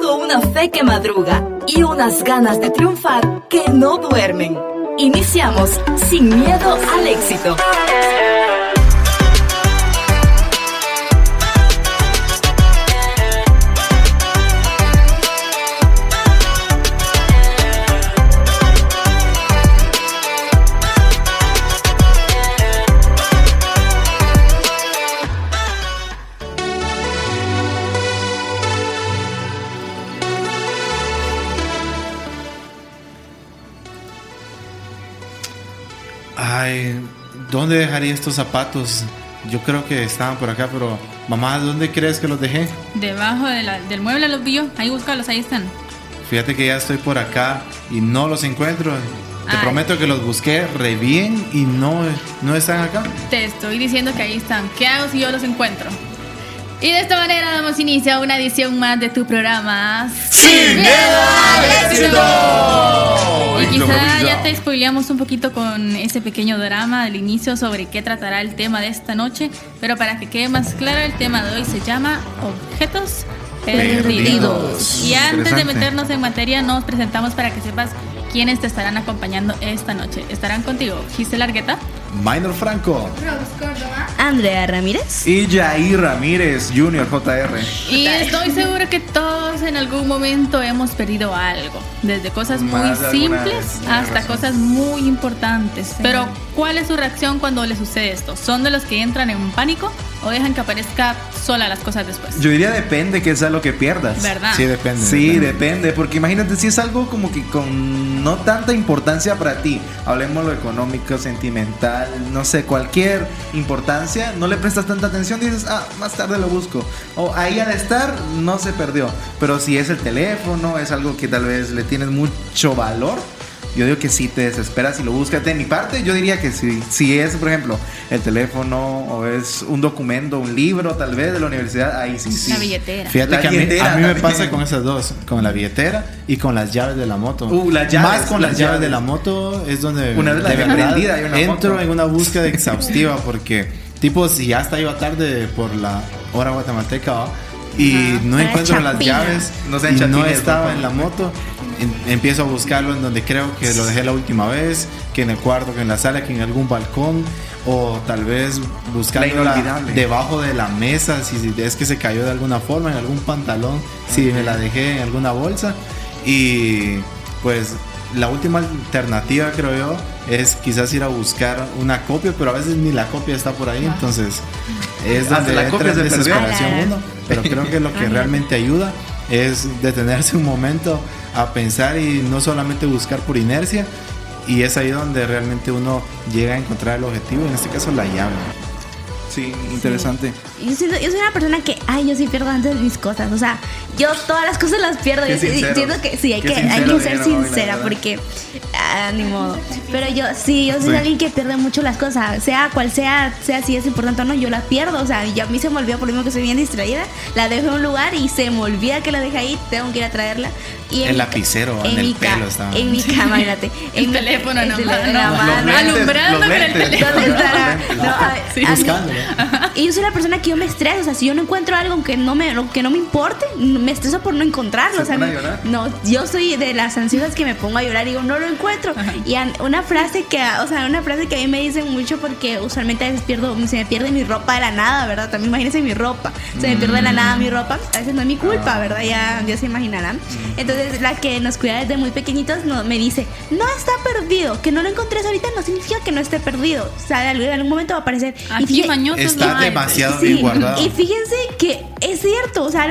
Tengo una fe que madruga y unas ganas de triunfar que no duermen. Iniciamos Sin Miedo al Éxito. Ay, ¿dónde dejaría estos zapatos? Yo creo que estaban por acá, pero mamá, ¿dónde crees que los dejé? Debajo del mueble los vi yo. Ahí búscalos, ahí están. Fíjate que ya estoy por acá y no los encuentro. Te prometo que los busqué re bien y no están acá. Te estoy diciendo que ahí están. ¿Qué hago si yo los encuentro? Y de esta manera damos inicio a una edición más de tu programa Sin Miedo al Éxito. Y quizá ya te spoileamos un poquito con ese pequeño drama del inicio sobre qué tratará el tema de esta noche, pero para que quede más claro, el tema de hoy se llama Objetos Perdidos. Y antes de meternos en materia, nos presentamos para que sepas quiénes te estarán acompañando esta noche. Estarán contigo Gisela Argueta, Minor Franco, Rose Córdoba, Andrea Ramírez y Jair Ramírez, Junior JR. y estoy segura que todos en algún momento hemos perdido algo, desde cosas muy Más de alguna simples vez, tienes hasta razón. cosas muy importantes. Pero ¿cuál es su reacción cuando les sucede esto? ¿Son de los que entran en pánico o dejan que aparezca sola las cosas después? Yo diría depende que sea lo que pierdas. ¿Verdad? Sí, depende. Sí, depende, porque imagínate si es algo como que con no tanta importancia para ti, hablemos lo económico, sentimental, no sé, cualquier importancia, no le prestas tanta atención, dices, más tarde lo busco, o ahí al estar no se perdió, pero si es el teléfono, es algo que tal vez le tienes mucho valor, yo digo que sí te desesperas y lo buscas. De mi parte, yo diría que sí. Si es, por ejemplo, el teléfono o es un documento, un libro tal vez de la universidad, ahí sí. La billetera. Fíjate La que a mí billetera me también. pasa con esas dos, con la billetera y con las llaves de la moto. Las llaves, Más con las las llaves llaves. de la moto es donde Una vez la de dejé verdad prendida, hay una entro moto. en una búsqueda exhaustiva porque tipo si ya hasta iba tarde por la hora guatemalteca, ¿va? Y no Para encuentro las chapina. llaves, No sean y no chapines, estaba por en la favor. moto. Empiezo a buscarlo en donde creo que lo dejé la última vez, que en el cuarto, que en la sala, que en algún balcón, o tal vez buscándola inolvidable. debajo de la mesa, si es que se cayó de alguna forma, en algún pantalón, si me la dejé en alguna bolsa. Y pues la última alternativa, creo yo, es quizás ir a buscar una copia, pero a veces ni la copia está por ahí, entonces es Hasta donde la entra copia en se perdió. desesperación uno. Pero creo que lo que realmente ayuda es detenerse un momento a pensar y no solamente buscar por inercia, y es ahí donde realmente uno llega a encontrar el objetivo, en este caso la llave. Sí, interesante. Yo soy una persona que, yo sí pierdo antes mis cosas. O sea, yo todas las cosas las pierdo. Qué Yo sincero. siento que sí, hay Qué que sincero, ser Diana, sincera, la verdad. porque ni modo. Pero yo soy alguien que pierde mucho las cosas. Sea cual sea si es importante o no, yo la pierdo. O sea, y a mí se me olvida, por lo mismo que soy bien distraída. La dejo en un lugar y se me olvida que la dejé ahí. Tengo que ir a traerla. Y El lapicero, en el pelo estaba. En mi cama, fíjate. El teléfono en la mano. Los lentes, Alumbrando los con el lentes. teléfono. ¿Dónde estará? Los lentes. No, Sí. Buscándolo. Y yo soy la persona que yo me estreso. O sea, si yo no encuentro algo que no me importe, me estreso por no encontrarlo. O sea, ¿Se pone a llorar? no, yo soy de las ansiosas que me pongo a llorar y digo, no lo encuentro. Y una frase que a mí me dicen mucho, porque usualmente a veces se me pierde mi ropa de la nada, ¿verdad? También imagínense mi ropa. Se me pierde de la nada mi ropa. A veces no es mi culpa, ¿verdad? Ya se imaginarán. Entonces, la que nos cuida desde muy pequeñitos me dice, no está perdido. Que no lo encontres ahorita no significa que no esté perdido. O sea, en algún momento va a aparecer. Y Aquí fíjate- mañosos Está no hay. demasiado Sí, bien guardado. y fíjense que es cierto, o sea,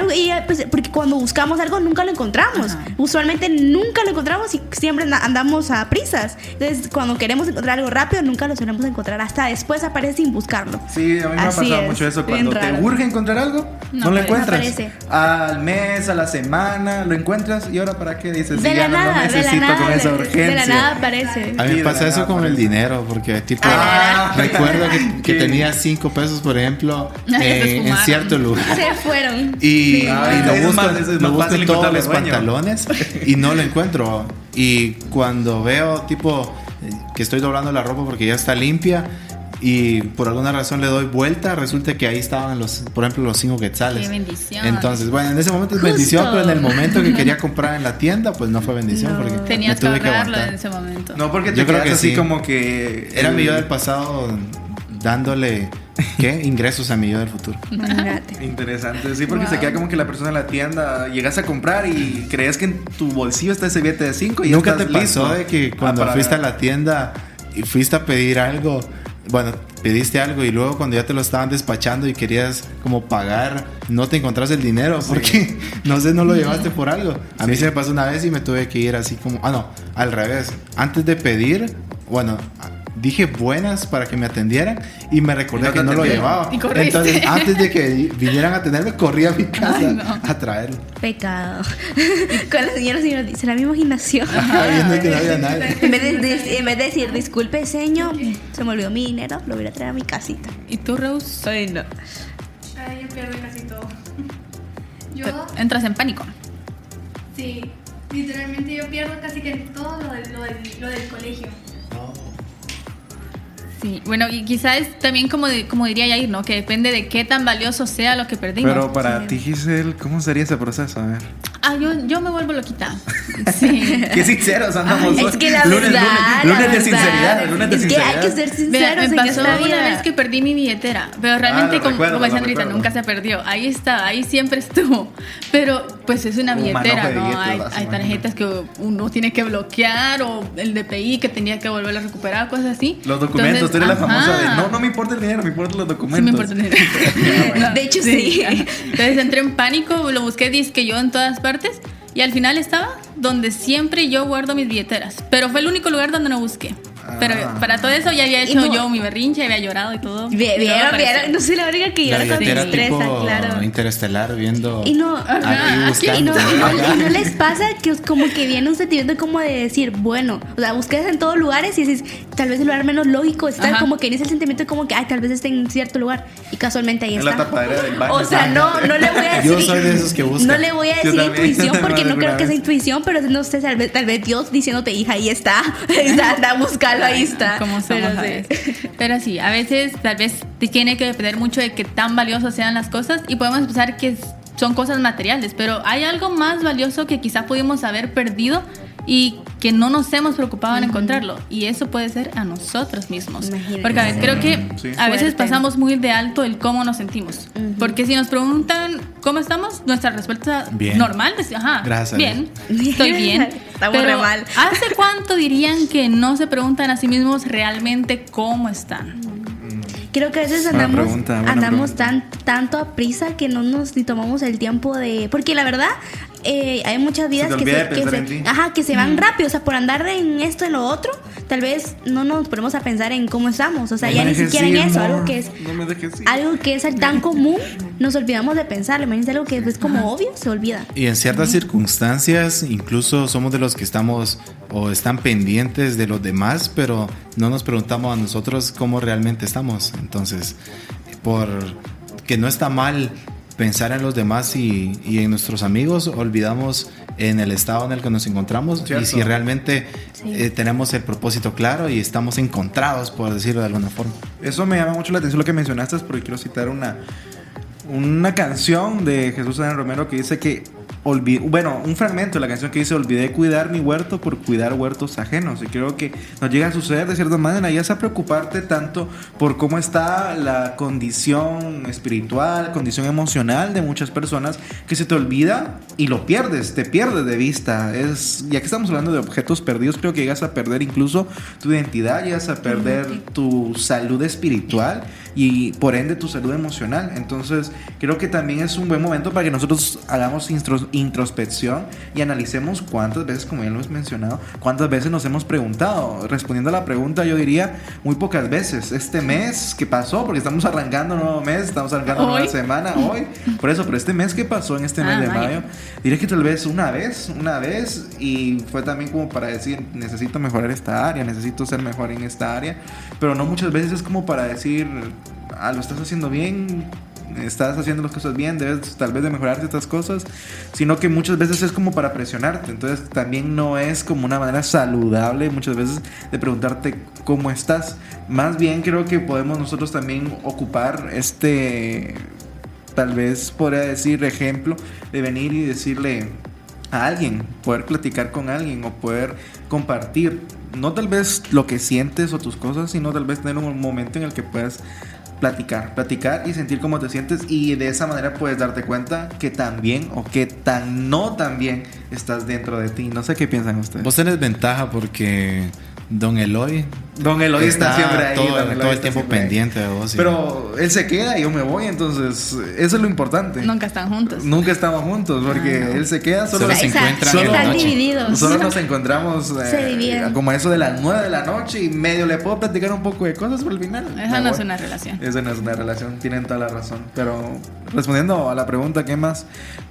porque cuando buscamos algo nunca lo encontramos. Ajá. Usualmente nunca lo encontramos y siempre andamos a prisas. Entonces, cuando queremos encontrar algo rápido, nunca lo solemos encontrar. Hasta después aparece sin buscarlo. Sí, a mí me ha Así pasado es, mucho eso. bien Cuando te raro. urge encontrar algo, No no lo aparece. encuentras. No aparece. Al mes, a la semana, lo encuentras y ahora para qué dices, De sí, la ya no nada, lo de la necesito nada, con esa de urgencia. la nada aparece. A mí Sí, me pasa de eso verdad, con el parece. dinero, porque tipo, Ah, recuerdo que ¿qué? tenía 5 pesos, por ejemplo, Se en esfumaron. cierto lugar. Se fueron. Y Ay, lo es busco, más- es lo más busco fácil en todos encontrarle los dueño. pantalones y no lo encuentro. Y cuando veo tipo que estoy doblando la ropa porque ya está limpia, y por alguna razón le doy vuelta, resulta que ahí estaban por ejemplo, los 5 quetzales. Qué bendición. Entonces, bueno, en ese momento es Justo. bendición, pero en el momento que quería comprar en la tienda, pues no fue bendición No. porque Tenías me que tuve que ahorrarlo aguantar. en ese momento. No, porque te Yo creo quedas que así sí. como que... Era mi yo del pasado dándole, ¿qué? Ingresos a mi yo del futuro. Imagínate. Interesante, sí, porque Wow. se queda como que la persona en la tienda llegas a comprar y crees que en tu bolsillo está ese billete de 5 y ¿Nunca ya te estás pasó listo de que cuando para fuiste a pagar? la tienda y fuiste a pedir algo, bueno, pediste algo y luego cuando ya te lo estaban despachando y querías como pagar, no te encontraste el dinero porque no sé, no lo llevaste por algo? A mí se me pasó una vez y me tuve que ir así como, no, al revés. Antes de pedir, bueno, dije buenas para que me atendieran y me recordé No te que no lo atendieron. llevaba. Y corriste. Entonces, antes de que vinieran a atenderme, corrí a mi casa Ay, no. a traerlo. Pecado. Con la señora dice, ¿será mi imaginación? Viendo que no había nadie. En vez de decir, disculpe, señor, se me olvidó mi dinero, lo voy a traer a mi casita. ¿Y tú, Rose? Ay, no. Ay, yo pierdo casi todo. Yo, Entras en pánico. sí, literalmente yo pierdo casi que todo lo del colegio. Sí, bueno, y quizás también como diría Yair, ¿no? Que depende de qué tan valioso sea lo que perdimos. Pero para ti, Giselle, ¿cómo sería ese proceso? A ver. Yo me vuelvo loquita. Sí. Qué sinceros andamos. Es que la lunes, verdad, lunes la de verdad, sinceridad, lunes de es que sinceridad. hay que ser Mira, sinceros me en pasó esta una vida. vez que perdí mi billetera, pero realmente, lo recuerdo, como decían lo ahorita, recuerdo. nunca se perdió. Ahí estaba, ahí siempre estuvo. Pero pues es una Un billetera, manojo de ¿no? billetes, Hay básicamente. tarjetas que uno tiene que bloquear o el DPI que tenía que volver a recuperar, cosas así. Los documentos, tú eres la Entonces, famosa de ajá. no me importa el dinero, me importan los documentos. Sí me importa el dinero. No, De hecho, sí. Entonces entré en pánico, lo busqué disque yo en todas partes y al final estaba donde siempre yo guardo mis billeteras. Pero fue el único lugar donde no busqué. Pero para todo eso ya había Y hecho no- yo mi berrinche, había llorado y todo. Vieron, Y no apareció. vieron, no sé la única que La llora cuando se billetera estresa, tipo claro. Interestelar viendo Y no, ahí Ajá, buscando. y no les pasa que os como que viene un sentimiento como de decir, bueno, o sea, buscas en todos lugares y dices, tal vez el lugar menos lógico está, Ajá. como que en ese sentimiento como que, ay, tal vez esté en cierto lugar y casualmente ahí En está. la tapadera del baño. O sea, no le voy a decir. Yo soy de esos que buscan. No le voy a Yo decir también, intuición yo porque también no creo alguna que sea vez. intuición, pero no sé, tal vez Dios diciéndote, hija, ahí está. Anda, búscalo, ahí está. Como somos Pero a sí. veces. Pero sí, a veces tal vez te tiene que depender mucho de qué tan valiosas sean las cosas y podemos pensar que son cosas materiales, pero hay algo más valioso que quizá pudimos haber perdido y que no nos hemos preocupado en encontrarlo, y eso puede ser a nosotros mismos. Imagínate. Porque a ver, creo que Sí. a veces Fuerte. pasamos muy de alto el cómo nos sentimos. Porque si nos preguntan cómo estamos, nuestra respuesta Bien. normal es, ajá, Gracias a bien, estoy bien. Estamos Pero re mal. ¿hace cuánto dirían que no se preguntan a sí mismos realmente cómo están? Creo que a veces Buena andamos, pregunta, buena andamos pregunta. tanto a prisa que no nos ni tomamos el tiempo de... Porque la verdad, hay muchas vidas te que olvida se, de que, pensar se, en ti. ajá, que se van rápido. O sea, por andar en esto, en lo otro, tal vez no nos ponemos a pensar en cómo estamos. O sea, ya ni siquiera en eso. Algo que es... No me dejes ir. Algo que es tan común, nos olvidamos de pensar. Imagínense algo que es como obvio, se olvida. Y en ciertas circunstancias, incluso somos de los que estamos o están pendientes de los demás, pero no nos preguntamos a nosotros cómo realmente estamos. Entonces, por que no está mal pensar en los demás y en nuestros amigos, olvidamos en el estado en el que nos encontramos Cierto. y si realmente tenemos el propósito claro y estamos encontrados, por decirlo de alguna forma. Eso me llama mucho la atención lo que mencionaste, porque quiero citar una canción de Jesús Adrián Romero que dice que un fragmento de la canción que dice: olvidé cuidar mi huerto por cuidar huertos ajenos. Y creo que nos llega a suceder de cierta manera, ya sea preocuparte tanto por cómo está la condición espiritual, condición emocional de muchas personas, que se te olvida y lo pierdes, te pierdes de vista. Ya que estamos hablando de objetos perdidos, creo que llegas a perder incluso tu identidad, llegas a perder tu salud espiritual y por ende tu salud emocional. Entonces creo que también es un buen momento para que nosotros hagamos introspección y analicemos cuántas veces, como ya lo hemos mencionado, cuántas veces nos hemos preguntado. Respondiendo a la pregunta, yo diría muy pocas veces. Este mes que pasó, porque estamos arrancando un nuevo mes, estamos arrancando una nueva semana hoy, por eso, pero este mes que pasó en este mes de vaya. mayo, diría que tal vez una vez, y fue también como para decir: necesito mejorar esta área, necesito ser mejor en esta área, pero no muchas veces es como para decir: lo estás haciendo bien, estás haciendo las cosas bien, debes tal vez de mejorar ciertas cosas, sino que muchas veces es como para presionarte. Entonces también no es como una manera saludable muchas veces de preguntarte cómo estás. Más bien creo que podemos nosotros también ocupar tal vez podría decir ejemplo de venir y decirle a alguien, poder platicar con alguien o poder compartir, no tal vez lo que sientes o tus cosas, sino tal vez tener un momento en el que puedas platicar y sentir cómo te sientes, y de esa manera puedes darte cuenta que tan bien o que tan no tan bien estás dentro de ti. No sé qué piensan ustedes. Vos tenés ventaja porque Don Eloy está siempre ahí, todo el tiempo pendiente de vos. Pero él se queda y yo me voy, entonces eso es lo importante. Nunca están juntos. Nunca estamos juntos porque él se queda, solo se encuentran en la están noche. divididos. Solo nos encontramos Se dividen. como a eso de las 9 de la noche y medio le puedo platicar un poco de cosas, pero al final Esa no es una relación. Esa no es una relación, tienen toda la razón. Pero respondiendo a la pregunta, ¿qué más?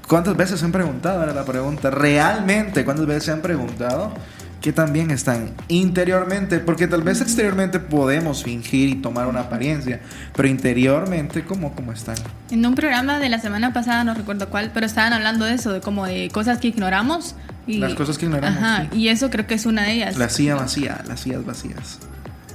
¿Cuántas veces se han preguntado? Era la pregunta. ¿Realmente cuántas veces se han preguntado qué tan bien están interiormente? Porque tal vez exteriormente podemos fingir y tomar una apariencia, pero interiormente, ¿cómo están? En un programa de la semana pasada, no recuerdo cuál, pero estaban hablando de eso, de como de cosas que ignoramos. Y, Las cosas que ignoramos. Ajá, Sí. y eso creo que es una de ellas. La silla vacía, las sillas vacías.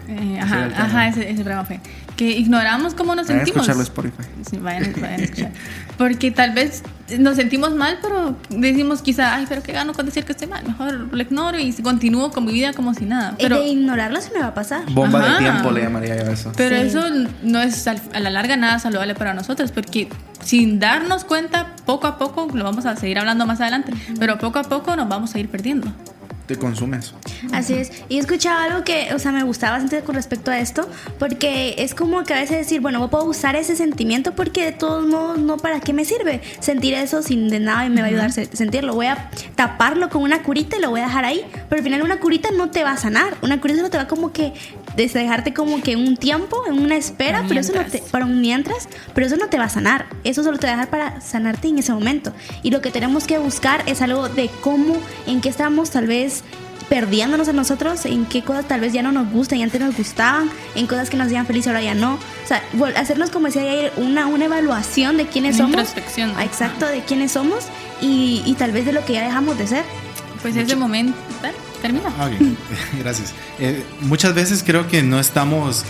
Ese programa fue. Que ignoramos cómo nos Vayan a sentimos. escucharlo en Spotify. Sí, vayan a escuchar. Porque tal vez nos sentimos mal, pero decimos quizá, ay, pero qué gano con decir que estoy mal. Mejor lo ignoro y continúo con mi vida como si nada. Pero de ignorarlo se me va a pasar. Bomba Ajá. de tiempo le llamaría yo a eso. Pero Sí. eso no es a la larga nada saludable para nosotros, porque sin darnos cuenta, poco a poco, lo vamos a seguir hablando más adelante, pero poco a poco nos vamos a ir perdiendo. Te consumes. Así es. Y he escuchado algo que, o sea, me gustaba bastante con respecto a esto, porque es como que a veces decir, bueno, puedo usar ese sentimiento porque de todos modos no, ¿para qué me sirve sentir eso sin de nada me va a ayudar a sentirlo? Voy a taparlo con una curita y lo voy a dejar ahí, pero al final una curita no te va a sanar. Una curita solo te va como que dejarte como que un tiempo, en una espera, pero eso no te, para un mientras, pero eso no te va a sanar. Eso solo te va a dejar para sanarte en ese momento. Y lo que tenemos que buscar es algo de cómo, en qué estamos tal vez perdiéndonos a nosotros, en qué cosas tal vez ya no nos gustan y antes nos gustaban, en cosas que nos hacían felices ahora ya no. O sea, hacernos, como decía ayer, una evaluación de quiénes Una somos. introspección. Ah, exacto, de quiénes somos y tal vez de lo que ya dejamos de ser. Pues ese momento, ¿vale? Termina. Ok, gracias. Muchas veces creo que no estamos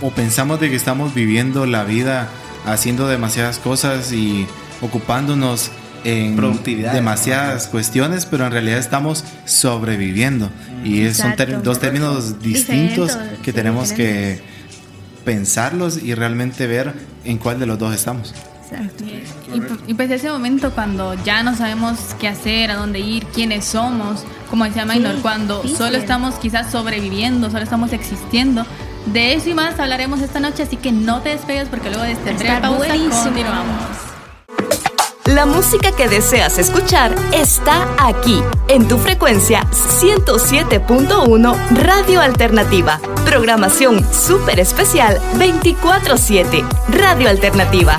o pensamos de que estamos viviendo la vida haciendo demasiadas cosas y ocupándonos en Productividad, demasiadas cuestiones, pero en realidad estamos sobreviviendo. Y son Exacto. dos términos distintos Diferentes, que sí, tenemos diferentes. que pensarlos y realmente ver en cuál de los dos estamos. Exacto. Y pues ese momento cuando ya no sabemos qué hacer, a dónde ir, quiénes somos, como decía Maynor, cuando difícil. solo estamos quizás sobreviviendo, solo estamos existiendo. De eso y más hablaremos esta noche, así que no te despegues porque luego de esta breve Está pausa buenísimo. continuamos. La música que deseas escuchar está aquí, en tu frecuencia 107.1 Radio Alternativa. Programación súper especial 24/7. Radio Alternativa.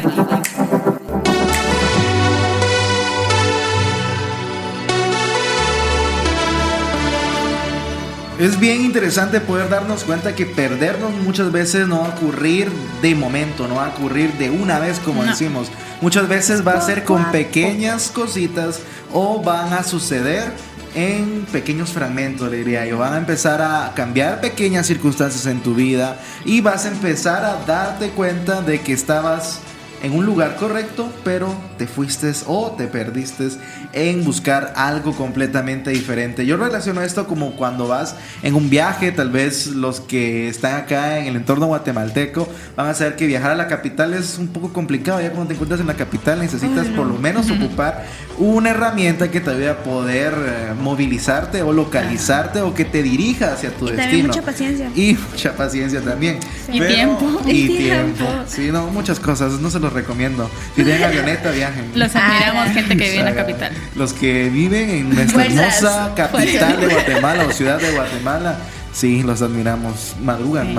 Es bien interesante poder darnos cuenta que perdernos muchas veces no va a ocurrir de momento, no va a ocurrir de una vez como decimos. Muchas veces va a ser con pequeñas cositas o van a suceder en pequeños fragmentos, le diría yo. Van a empezar a cambiar pequeñas circunstancias en tu vida y vas a empezar a darte cuenta de que estabas en un lugar correcto, pero te fuiste o te perdiste en buscar algo completamente diferente. Yo relaciono esto como cuando vas en un viaje. Tal vez los que están acá en el entorno guatemalteco van a saber que viajar a la capital es un poco complicado. Ya cuando te encuentras en la capital necesitas por lo menos ocupar una herramienta que te ayude a poder movilizarte o localizarte o que te dirija hacia tu Y destino. también mucha paciencia. Y mucha paciencia también. Y tiempo. Y Y tiempo. tiempo. Sí, no, muchas cosas. No se los recomiendo. Si tienen avioneta, viajen. Los admiramos, gente que vive en la capital. Los que viven en nuestra Fuerzas. hermosa capital de Guatemala o ciudad de Guatemala, sí, los admiramos. Madrugan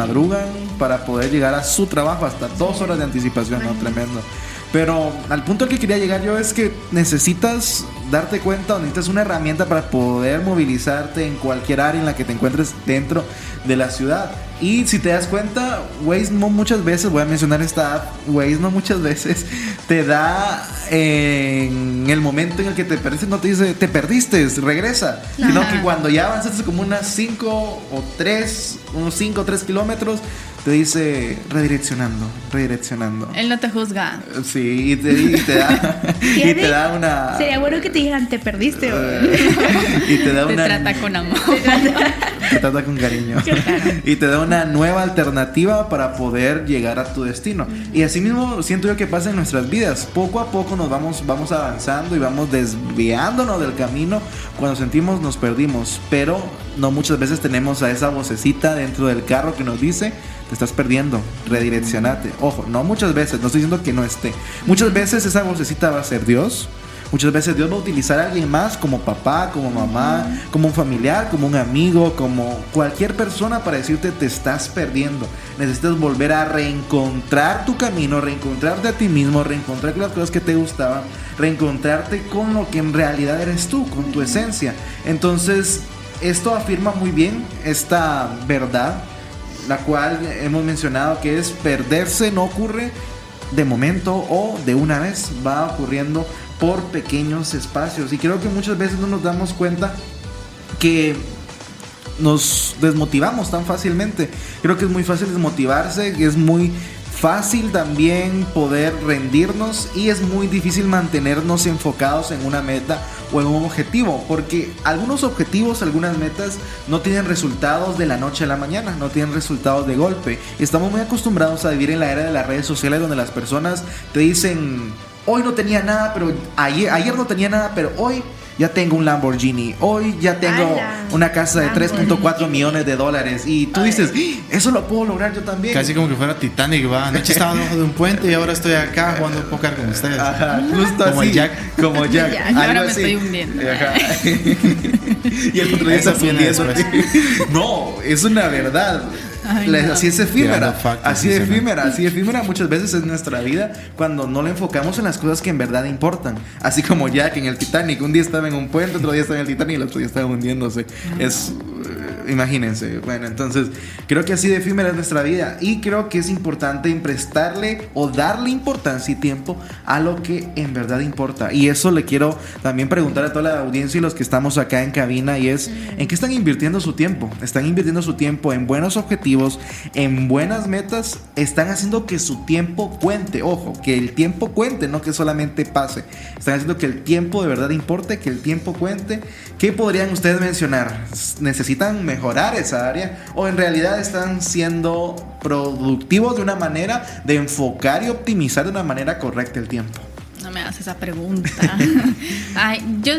para poder llegar a su trabajo hasta 2 horas de anticipación, ¿no? Tremendo. Pero al punto al que quería llegar yo es que necesitas darte cuenta, o necesitas una herramienta para poder movilizarte en cualquier área en la que te encuentres dentro de la ciudad. Y si te das cuenta, Waze no muchas veces, voy a mencionar esta app, Waze no muchas veces te da en el momento en el que te perdiste, no te dice te perdiste, regresa, sino que cuando ya avanzaste como unos 5 o 3 kilómetros, te dice redireccionando. Él no te juzga. Sí, y te da, y te da una... Sería bueno que te dijeran, te perdiste. Y te da Te una... trata con amor. Te trata con cariño. Y te da una nueva alternativa para poder llegar a tu destino. Y así mismo siento yo que pasa en nuestras vidas. Poco a poco nos vamos avanzando y vamos desviándonos del camino. Cuando sentimos nos perdimos. Pero no muchas veces tenemos a esa vocecita dentro del carro que nos dice: te estás perdiendo, redireccionate. Ojo, no muchas veces, no estoy diciendo que no esté. Muchas veces esa vocecita va a ser Dios. Muchas veces Dios va a utilizar a alguien más, como papá, como mamá, como un familiar, como un amigo, como cualquier persona, para decirte: te estás perdiendo. Necesitas volver a reencontrar tu camino, reencontrarte a ti mismo, reencontrar con las cosas que te gustaban, reencontrarte con lo que en realidad eres tú, con tu esencia. Entonces, esto afirma muy bien esta verdad, la cual hemos mencionado, que es perderse no ocurre de momento o de una vez, va ocurriendo por pequeños espacios. Y creo que muchas veces no nos damos cuenta que nos desmotivamos tan fácilmente. Creo que es muy fácil desmotivarse, es muy fácil también poder rendirnos, y es muy difícil mantenernos enfocados en una meta o en un objetivo, porque algunos objetivos, algunas metas no tienen resultados de la noche a la mañana, no tienen resultados de golpe. Estamos muy acostumbrados a vivir en la era de las redes sociales, donde las personas te dicen: hoy no tenía nada, pero ayer no tenía nada, pero hoy ya tengo un Lamborghini, hoy ya tengo una casa de 3.4 millones de dólares. Y tú dices: eso lo puedo lograr yo también. Casi como que fuera Titanic, va. Anoche estaba debajo de un puente y ahora estoy acá jugando póker con ustedes. Ajá, justo como así. Como Jack. Y ahora me estoy hundiendo. Ajá. Y el otro día se Eso viene después. No, es una verdad. Ay, no. Así es efímera, Tirando factos, así sí, efímera muchas veces es nuestra vida, cuando no le enfocamos en las cosas que en verdad importan. Así como Jack en el Titanic, un día estaba en un puente, otro día estaba en el Titanic y el otro día estaba hundiéndose. Imagínense. Bueno, entonces creo que así de efímera es nuestra vida, y creo que es importante prestarle o darle importancia y tiempo a lo que en verdad importa. Y eso le quiero también preguntar a toda la audiencia y los que estamos acá en cabina, y es: ¿en qué están invirtiendo su tiempo? ¿Están invirtiendo su tiempo en buenos objetivos, en buenas metas? ¿Están haciendo que su tiempo cuente? Ojo, que el tiempo cuente, no que solamente pase. ¿Están haciendo que el tiempo de verdad importe, que el tiempo cuente? ¿Qué podrían ustedes mencionar? ¿Necesitan mejorar esa área, o en realidad están siendo productivos de una manera de enfocar y optimizar de una manera correcta el tiempo? No me hagas esa pregunta. Yo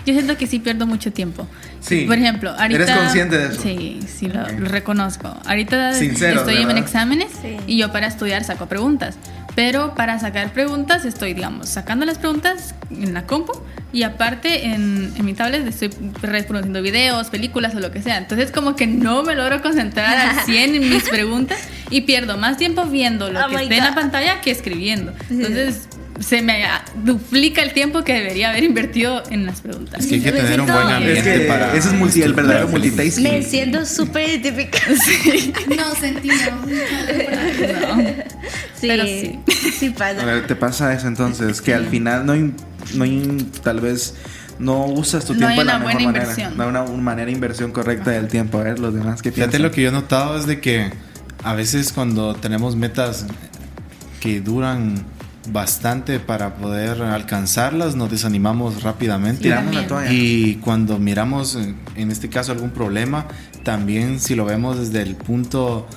siento que sí pierdo mucho tiempo. Sí. Por ejemplo, ahorita... ¿Eres consciente de eso? Sí, lo reconozco. Ahorita Sincero, estoy ¿verdad? en exámenes, Sí. y yo para estudiar saco preguntas. Pero para sacar preguntas estoy, digamos, sacando las preguntas en la compu, y aparte en mi tablet estoy reproduciendo videos, películas o lo que sea. Entonces como que no me logro concentrar al 100 en mis preguntas, y pierdo más tiempo viendo lo que esté en la pantalla que escribiendo. Entonces se me duplica el tiempo que debería haber invertido en las preguntas. Es que hay que tener un buen ambiente Es que para... ese es el verdadero multitasking. Me siento súper identificada. No, sentimos. Sí, Pero sí. sí A pasa. ver, ¿te pasa eso entonces? Que al final tal vez no usas tu No tiempo hay de la una mejor buena manera. inversión. No hay una manera de inversión correcta del tiempo. A ver, los demás, ¿qué Fíjate, piensan? lo que yo he notado es de que a veces cuando tenemos metas que duran bastante para poder alcanzarlas, nos desanimamos rápidamente. Tiramos la toalla. Y cuando miramos, en este caso, algún problema, también si lo vemos desde el punto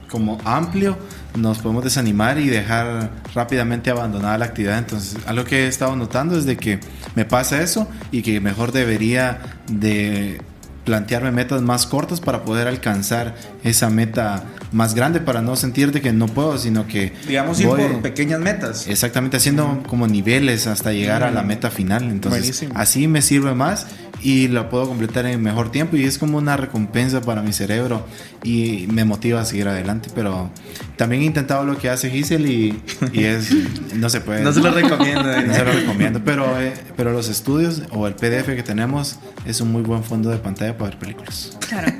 como amplio, nos podemos desanimar y dejar rápidamente abandonada la actividad. Entonces, algo que he estado notando es de que me pasa eso, y que mejor debería de plantearme metas más cortas para poder alcanzar esa meta más grande, para no sentir de que no puedo, sino que Digamos, ir voy por pequeñas metas. exactamente haciendo como niveles hasta llegar a la meta final. Entonces Buenísimo. así me sirve más, y lo puedo completar en mejor tiempo y es como una recompensa para mi cerebro y me motiva a seguir adelante. Pero también he intentado lo que hace Giselle y es no se puede. No se lo recomiendo. No se lo recomiendo, pero los estudios o el PDF que tenemos es un muy buen fondo de pantalla para ver películas. Claro.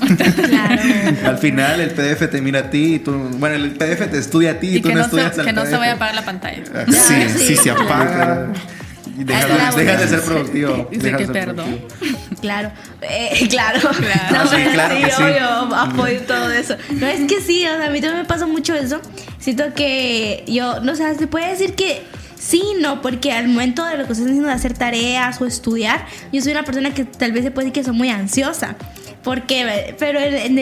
Al final el PDF te mira a ti y tú, bueno, el PDF te estudia a ti y tú que no no estudias al se PDF. vaya a apagar la pantalla. Sí, sí. sí se apaga. Y dejas de ser productivo. Dice Dejas que de ser perdón. productivo. Claro, claro. Claro. No, Sí, pero claro que sí. obvio, apoyo todo eso. No, es que sí, o sea, a mí también me pasa mucho eso. Siento que yo, no sé, se puede decir que sí, no, porque al momento de lo que estoy haciendo de hacer tareas o estudiar, yo soy una persona que tal vez se puede decir que soy muy ansiosa. Porque, pero en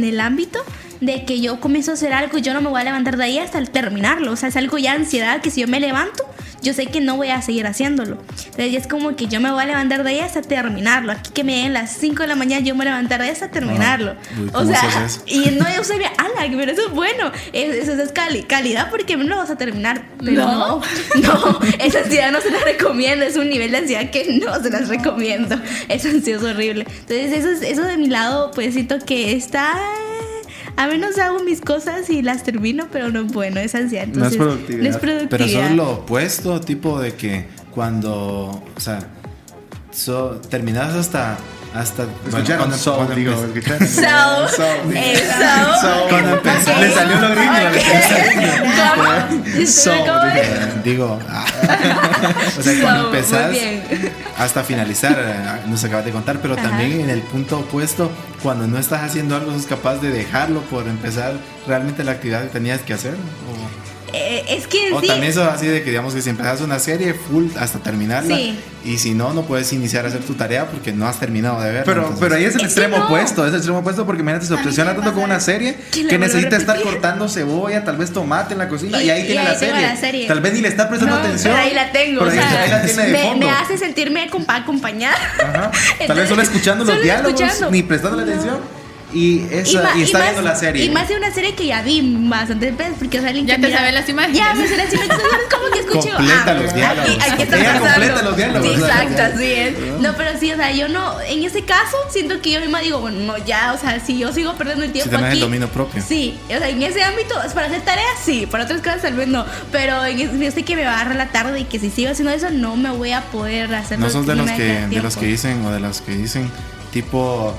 el ámbito de que yo comienzo a hacer algo y yo no me voy a levantar de ahí hasta el terminarlo. O sea, es algo ya ansiedad que si yo me levanto, yo sé que no voy a seguir haciéndolo. Entonces ya es como que yo me voy a levantar de ahí hasta terminarlo. Aquí que me den las 5 de la mañana, yo me voy a levantar de ahí hasta terminarlo. Uy, o ¿cómo sea, haces eso? y no, yo sabía, ala, pero eso es bueno. Eso es calidad porque no lo vas a terminar. Pero no, esa ansiedad no se la recomiendo. Es un nivel de ansiedad que no se las recomiendo. Esa ansiedad es horrible. Entonces eso de mi lado, pues siento que está... A menos hago mis cosas y las termino, pero no es bueno, es ansiedad. Entonces, No es productividad. No es productividad. Pero eso es lo opuesto, tipo de que cuando, o sea, terminas hasta Escucharon Soul, digo, escucharon. Cuando empecé, Le salió lo gringo. ¿Cómo? Soul, digo, o sea, cuando Muy empezás bien. hasta finalizar, nos acabas de contar, pero Ajá. también en el punto opuesto, cuando no estás haciendo algo, sos capaz de dejarlo por empezar realmente la actividad que tenías que hacer. Es que O sí. también eso así de que digamos que si empezas una serie full hasta terminarla Sí. y si no, no puedes iniciar a hacer tu tarea porque no has terminado de verla. Pero ahí es el Es que extremo no. opuesto, es el extremo opuesto porque imagínate se obsesiona tanto con una serie Que la que vuelve a necesita estar repetir. cortando cebolla, tal vez tomate en la cocina y ahí tiene la tengo serie. la serie. Tal vez ni le está prestando No, atención. pero ahí la tengo. Pero O sea, ahí la tiene de fondo. me hace sentirme acompañada. Ajá. Tal vez Entonces, solo escuchando los solo diálogos, escuchando. ni prestando la atención. Y está viendo la serie. Y más de una serie que ya vi bastante veces, porque o sea, alguien Ya que te mira- sabes las imágenes. Ya me sé las imágenes. Entonces, como que escucho. Completa los diálogos. Aquí está Ella pasando. completa los diálogos. Sí, O sea, exacto, así es. No, pero sí, o sea, yo no. En ese caso, siento que yo misma digo, bueno, no, ya, o sea, si yo sigo perdiendo el tiempo Si tenés aquí. el dominio propio. Sí, o sea, en ese ámbito, para hacer tareas, sí, para otras cosas tal vez no. Pero yo sé que me va a agarrar la tarde y que si sigo haciendo eso, no me voy a poder hacer. No sos de los que tiempo. dicen o de los que dicen tipo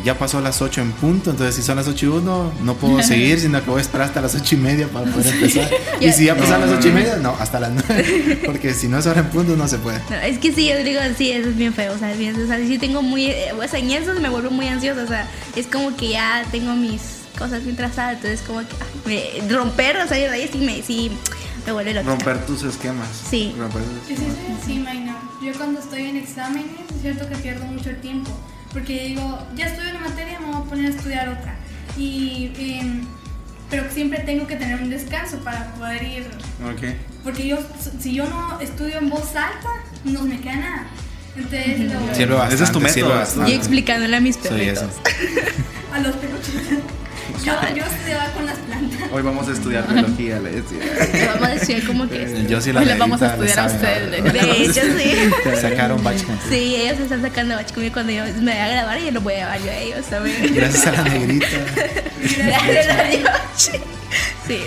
ya pasó las 8 en punto, entonces si son las 8:01 no puedo seguir, sino que voy a esperar hasta las 8:30 para poder empezar. Y si ya pasaron las 8:30, no, hasta las 9, porque si no es hora en punto no se puede. No, es que sí, yo digo, sí, eso es bien feo, o sea, es bien, o sea, sí tengo muy, o sea, en eso me vuelvo muy ansiosa, o sea, es como que ya tengo mis cosas bien trazadas, entonces como que romper, o sea, de ahí sí me vuelve loca. Romper tus esquemas. Sí. Romper tus Yo sí esquemas. soy así, Maina. Yo cuando estoy en exámenes, es cierto que pierdo mucho el tiempo. Porque digo, ya estudio una materia, me voy a poner a estudiar otra. Pero siempre tengo que tener un descanso para poder ir. Ok. Porque si yo no estudio en voz alta, no me queda nada. Entonces, Sirve bastante, Ese es tu método. sirve bastante. Y explicándole a mis Soy perritos. eso. a los peluches. yo estudiaba con las plantas. Hoy vamos a estudiar biología, le decía. Vamos a decir como que Yo sí la Hoy les vamos a negrita, estudiar a le ustedes. saben. de hecho sí. Sacaron batch contigo. Sí, ellos están sacando batch conmigo cuando yo me voy a grabar y yo los voy a llevar yo a ellos también. Gracias a la negrita. Gracias a Dios. Sí.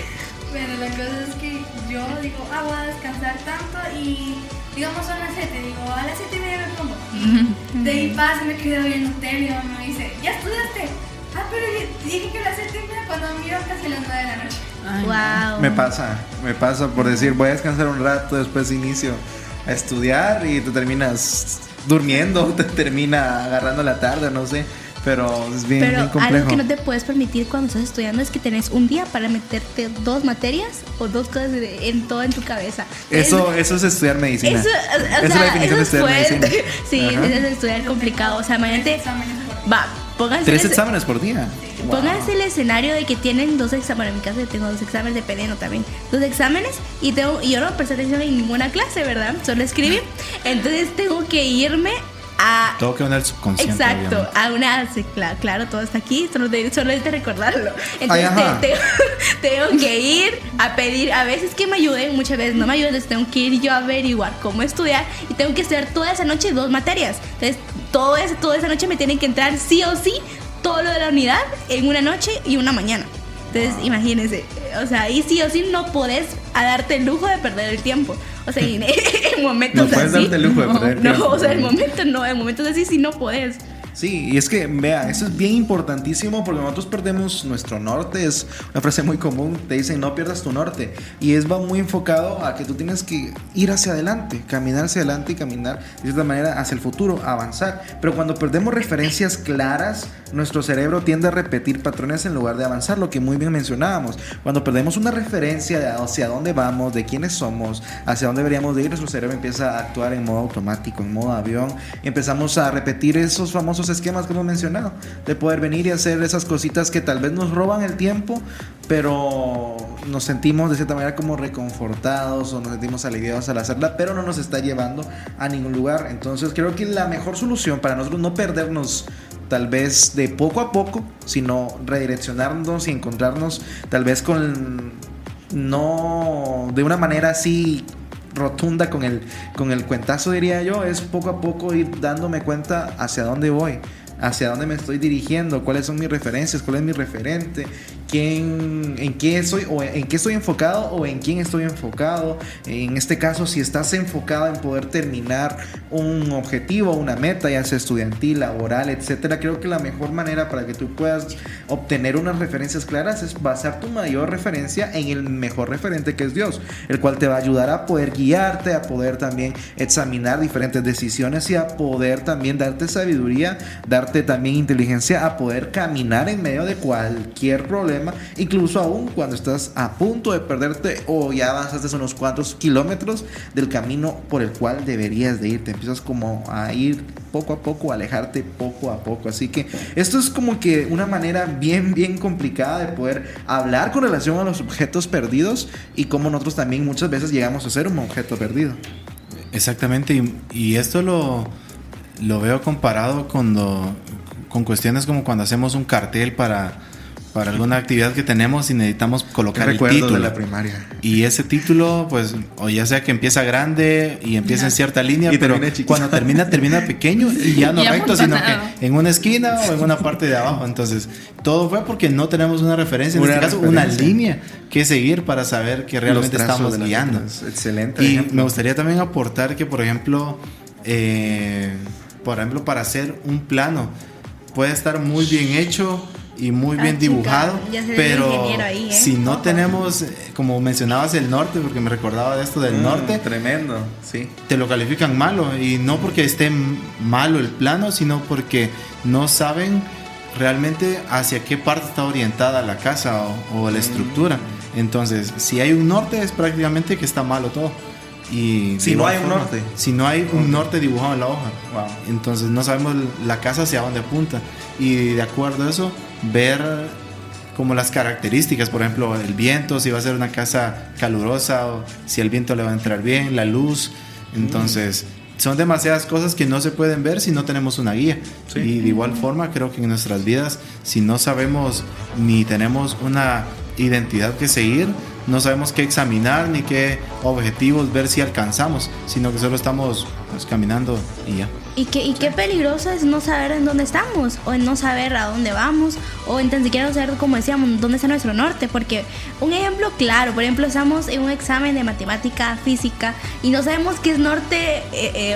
Bueno, la cosa es que yo digo, voy a descansar tanto y digamos son las 7, digo, a las 7:30 me pongo. De ahí paso, me quedo viendo tele y mamá me dice, ¿ya estudiaste? Pero dije que a las 7:30 cuando miro casi las 9 de la noche. Ay, Wow. Me pasa por decir, voy a descansar un rato, después inicio a estudiar y te terminas durmiendo, te termina agarrando la tarde, no sé. Pero es bien, Pero bien complejo. algo que no te puedes permitir cuando estás estudiando es que tenés un día para meterte 2 materias o 2 cosas en todo en tu cabeza. Eso es estudiar medicina. Eso, Esa es la definición de estudiar medicina. Sí, Ajá. eso es estudiar complicado. O sea, imagínate, Exámenes por va, pónganse 3 exámenes por día. Pónganse el escenario de que tienen 2 exámenes. En mi caso yo tengo 2 exámenes, dependiendo también. 2 exámenes y yo no presté atención en ninguna clase, ¿verdad? Solo escribí. Entonces tengo que irme Todo queda en el subconsciente. Exacto, obviamente. a una, sí, claro, todo está aquí, solo es de recordarlo. Entonces ajá. tengo que ir a pedir, a veces que me ayuden, muchas veces no me ayuden, entonces tengo que ir yo a averiguar cómo estudiar y tengo que estudiar toda esa noche 2 materias. Entonces toda esa noche me tienen que entrar sí o sí todo lo de la unidad en una noche y una mañana. Entonces imagínense, o sea, y sí o sí no podés a darte el lujo de perder el tiempo. O sea, en momentos No puedes así. darte el lujo de perder el tiempo. No, o sea, en momentos así sí no podés. Sí, y es que, vea, eso es bien importantísimo porque nosotros perdemos nuestro norte. Es una frase muy común, te dicen no pierdas tu norte. Y va muy enfocado a que tú tienes que ir hacia adelante, caminar hacia adelante y caminar de cierta manera hacia el futuro, avanzar. Pero cuando perdemos referencias claras, nuestro cerebro tiende a repetir patrones en lugar de avanzar, lo que muy bien mencionábamos. Cuando perdemos una referencia de hacia dónde vamos, de quiénes somos, hacia dónde deberíamos de ir, nuestro cerebro empieza a actuar en modo automático, en modo avión, y empezamos a repetir esos famosos esquemas que hemos mencionado, de poder venir y hacer esas cositas que tal vez nos roban el tiempo, pero nos sentimos de cierta manera como reconfortados o nos sentimos aliviados al hacerla, pero no nos está llevando a ningún lugar. Entonces creo que la mejor solución para nosotros no perdernos tal vez de poco a poco, sino redireccionarnos y encontrarnos tal vez no de una manera así rotunda con el cuentazo, diría yo, es poco a poco ir dándome cuenta hacia dónde voy, hacia dónde me estoy dirigiendo, cuáles son mis referencias, cuál es mi referente, en qué estoy enfocado o en quién estoy enfocado. En este caso, si estás enfocado en poder terminar un objetivo, una meta, ya sea estudiantil, laboral, etcétera, creo que la mejor manera para que tú puedas obtener unas referencias claras es basar tu mayor referencia en el mejor referente, que es Dios, el cual te va a ayudar a poder guiarte, a poder también examinar diferentes decisiones y a poder también darte sabiduría, darte también inteligencia, a poder caminar en medio de cualquier problema, incluso aún cuando estás a punto de perderte o ya avanzaste unos cuantos kilómetros del camino por el cual deberías de ir. Te empiezas como a ir poco a poco, a alejarte poco a poco. Así que esto es como que una manera bien complicada de poder hablar con relación a los objetos perdidos y cómo nosotros también muchas veces llegamos a ser un objeto perdido. Exactamente, y esto lo veo comparado con cuestiones como cuando hacemos un cartel para alguna actividad que tenemos y necesitamos colocar el título de la primaria. Y ese título, pues, o ya sea que empieza grande y empieza en cierta línea, Y pero cuando termina pequeño y ya no Ya recto, sino apuntonado. que en una esquina o en una parte de abajo. Entonces, todo fue porque no tenemos una referencia, en este caso, una línea que seguir para saber que realmente Los trazos estamos de las guiando. letras. Excelente Y ejemplo. me gustaría también aportar que, por ejemplo, para hacer un plano puede estar muy bien hecho y muy bien chica, dibujado, ya se ve el pero ingeniero ahí, ¿eh? si no Ojo. tenemos, como mencionabas, el norte, porque me recordaba de esto del norte, Tremendo, sí. te lo califican malo, y no porque esté malo el plano, sino porque no saben realmente hacia qué parte está orientada la casa o la estructura. Entonces, si hay un norte, es prácticamente que está malo todo. Y Si de no igual hay un forma, norte. si no hay un norte dibujado en la hoja, Wow. entonces no sabemos la casa hacia dónde apunta, y de acuerdo a eso ver como las características, por ejemplo el viento, si va a ser una casa calurosa o si el viento le va a entrar bien, la luz. Entonces son demasiadas cosas que no se pueden ver si no tenemos una guía. Sí. Y de igual forma creo que en nuestras vidas, si no sabemos ni tenemos una identidad que seguir, no sabemos qué examinar ni qué objetivos ver si alcanzamos, sino que solo estamos pues, caminando y ya. Y qué peligroso es no saber en dónde estamos, o en no saber a dónde vamos, o en tan siquiera no saber, como decíamos, dónde está nuestro norte. Porque un ejemplo claro, por ejemplo, estamos en un examen de matemática, física, y no sabemos qué es norte,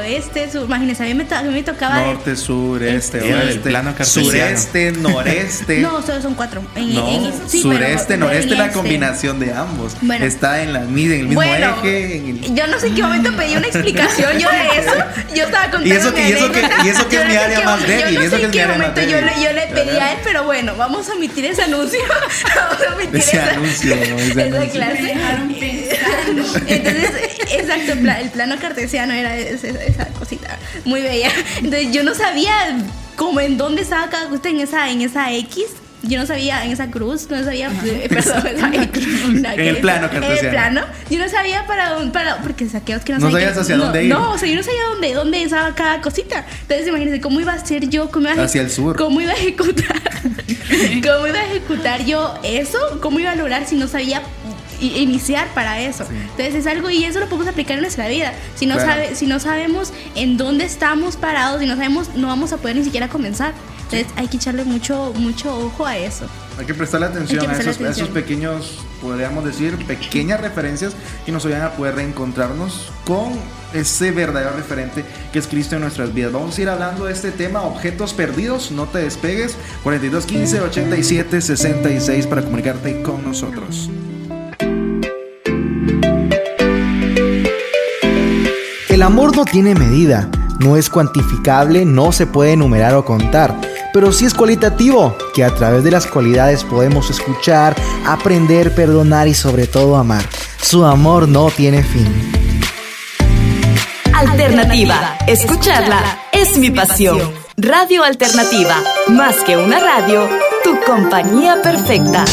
oeste, sur. Imagínense, a mí me tocaba Norte, sur, este, Sí. oeste, El plano cartesiano. sureste, noreste. No, solo son 4. Sí, sureste, pero noreste, en la este. combinación de ambos. Bueno. Está en el mismo Bueno, eje. yo no sé en qué momento pedí una explicación yo de eso. Yo estaba contando Y eso que es mi área más débil. Yo no y eso sé que en es mi qué área más momento débil. yo le pedí a él, pero bueno, vamos a omitir ese anuncio. Vamos a omitir Ese anuncio, ¿no? Ese esa anuncio. clase. Me dejaron pensando. Entonces, exacto, el plano cartesiano era esa cosita muy bella. Entonces yo no sabía como en dónde estaba cada cosa en esa X. yo no sabía en esa cruz, no sabía, perdón, En el plano en el cartesiano. plano, yo no sabía para porque saqueos que No sabías hacia dónde ir. No, o sea, yo no sabía dónde estaba cada cosita. Entonces imagínense cómo iba a ser yo, Hacia el sur. cómo iba a ejecutar, cómo iba a ejecutar yo eso, cómo iba a lograr si no sabía iniciar para eso. Entonces es algo, y eso lo podemos aplicar en nuestra vida. Si no Claro. si no sabemos en dónde estamos parados, si no sabemos, no vamos a poder ni siquiera comenzar. Entonces hay que echarle mucho ojo a eso. Hay que prestarle atención, Hay que prestarle a esos atención. pequeños, podríamos decir, pequeñas referencias que nos ayudan a poder reencontrarnos con ese verdadero referente que es Cristo en nuestras vidas. Vamos a ir hablando de este tema, objetos perdidos. No te despegues. 42 15 87 66 para comunicarte con nosotros. El amor no tiene medida, no es cuantificable, no se puede enumerar o contar, pero sí es cualitativo, que a través de las cualidades podemos escuchar, aprender, perdonar y sobre todo amar. Su amor no tiene fin. Alternativa, escucharla es mi pasión. Radio Alternativa, más que una radio, tu compañía perfecta.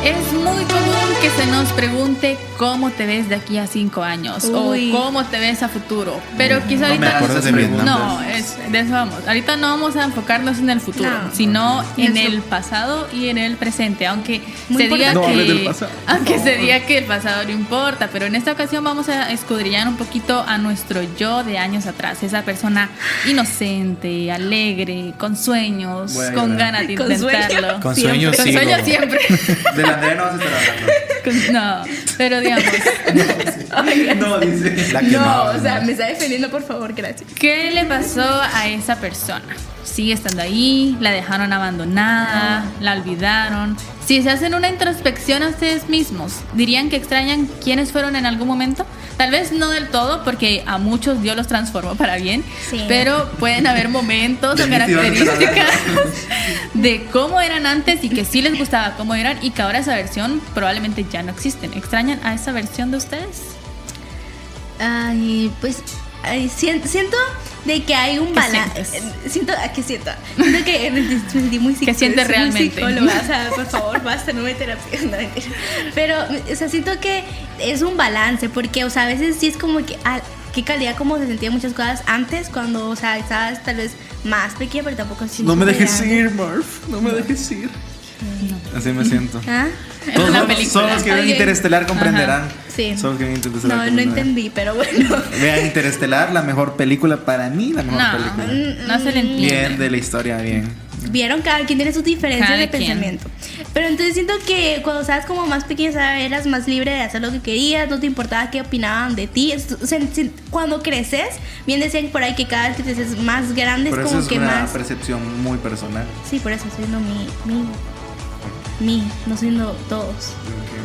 Es muy común que se nos pregunte cómo te ves de aquí a 5 años Uy. o cómo te ves a futuro. Pero quizá No me ahorita hagas de Vietnam. no, de eso vamos. Ahorita no vamos a enfocarnos en el futuro, No. sino en Eso. el pasado y en el presente. Aunque Muy se diga importante. No hables del que, pasado. aunque se diga que el pasado no importa, pero en esta ocasión vamos a escudriñar un poquito a nuestro yo de años atrás, esa persona inocente, alegre, con sueños, Voy a con llorar. ganas de Con sueños. intentarlo. Con Siempre. sueños Con sigo. sueños siempre. De la Andrea no vas a estar hablando. No, pero digamos, No, dice. La que No, o sea, me está defendiendo, por favor, gracias. ¿qué le pasó a esa persona? ¿Sigue estando ahí? ¿La dejaron abandonada? ¿La olvidaron? Si se hacen una introspección a ustedes mismos, ¿dirían que extrañan quiénes fueron en algún momento? Tal vez no del todo, porque a muchos Dios los transformó para bien, Sí. pero pueden haber momentos o Definitivamente. características de cómo eran antes y que sí les gustaba cómo eran y que ahora esa versión probablemente ya no existen. ¿Extrañan a esa versión de ustedes? Ay, pues siento de que hay un ¿Qué balance. sientes? Siento que me sentí muy ¿Qué sientes muy realmente? psicóloga, o sea, por favor, basta, no me terapia. No, mentira. Pero, o sea, siento que es un balance, porque, o sea, a veces sí es como que qué calidad como se sentían muchas cosas antes cuando, o sea, estabas tal vez más pequeña, pero tampoco así. No me dejes grande. ir, Murph. No me dejes ir. Así me siento. ¿Ah? Es una película. Son los que ven Ok. Interestelar comprenderán. Sí. Son los que ven Interestelar No, no comprenderán. entendí, pero bueno. Vean Interestelar, la mejor película para mí, la mejor película. No se le entiende. Bien de la historia, bien. Vieron, cada quien tiene sus diferencias Cada de quien. pensamiento. Pero entonces siento que cuando estabas como más pequeña, ¿sabes? Eras más libre de hacer lo que querías, no te importaba qué opinaban de ti. O sea, cuando creces, bien decían por ahí que cada vez que te haces más grande Pero es eso como es que una más. percepción muy personal. Sí, por eso estoy siendo no siendo todos.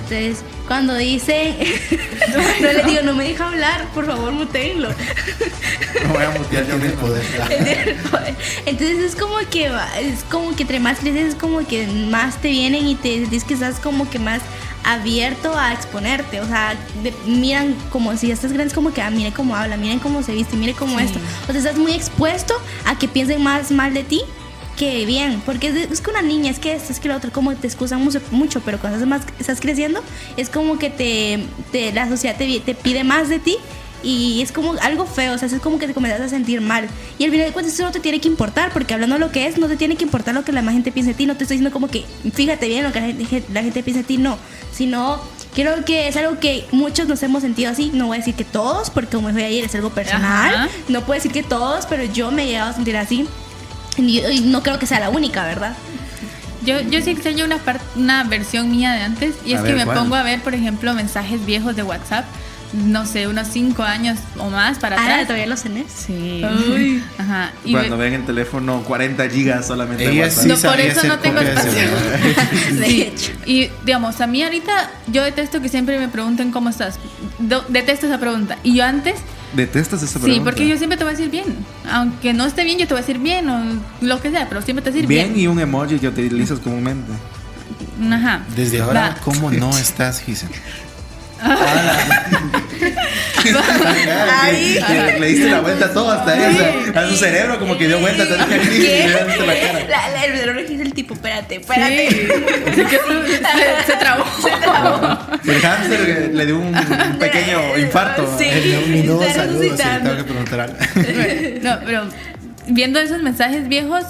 Entonces, cuando dicen, no les digo, no me deja hablar, por favor, mutéenlo. No voy a mutear yo Tiene mismo. poder. Entonces es como que entre más creces es como que más te vienen y te sentís que estás como que más abierto a exponerte, o sea, miran como si ya estás grande, es como que miren cómo habla, miren cómo se viste, miren cómo Sí. esto, o sea, estás muy expuesto a que piensen más mal de ti que bien, porque es que una niña, es que esto, es que lo otro, como te excusan mucho, pero cuando estás creciendo, es como que la sociedad te pide más de ti. Y es como algo feo, o sea, es como que te comienzas a sentir mal. Y al final de cuentas eso no te tiene que importar, porque hablando de lo que es, no te tiene que importar lo que la más gente piensa de ti. No te estoy diciendo como que fíjate bien lo que la gente piensa de ti, no. Sino, creo que es algo que muchos nos hemos sentido así. No voy a decir que todos, porque como dije ayer es algo personal. Ajá. No puedo decir que todos, pero yo me he llegado a sentir así. Y no creo que sea la única, ¿verdad? Yo sí extraño una versión mía de antes y es A que ver, me ¿cuál? pongo a ver, por ejemplo, mensajes viejos de WhatsApp, no sé, unos 5 años o más para atrás. ¿todavía los tenés? Sí. Uy. Ajá. Y Cuando ven el teléfono 40 gigas solamente de Ella WhatsApp. sí No, por sabía eso hacer no tengo copia de espacio. celular. De hecho. Y digamos, a mí ahorita yo detesto que siempre me pregunten cómo estás. Detesto esa pregunta. Y yo antes, ¿Detestas esa sí, pregunta? porque yo siempre te voy a decir bien. Aunque no esté bien, yo te voy a decir bien o lo que sea, pero siempre te voy a decir Bien bien. y un emoji que utilizas comúnmente. Ajá. Desde ahora, Va. ¿cómo no estás, Giselle? Ahí. Le diste la vuelta a todo hasta ahí, o sea, a su cerebro como que dio vuelta también aquí y ¿Qué? le diste la cara. El cerebro es el tipo, espérate. Se trabó. El hámster le dio un pequeño infarto. Sí. Un minuto, Está saludos, sí, resucitando. tengo que preguntar algo. No, pero viendo esos mensajes viejos,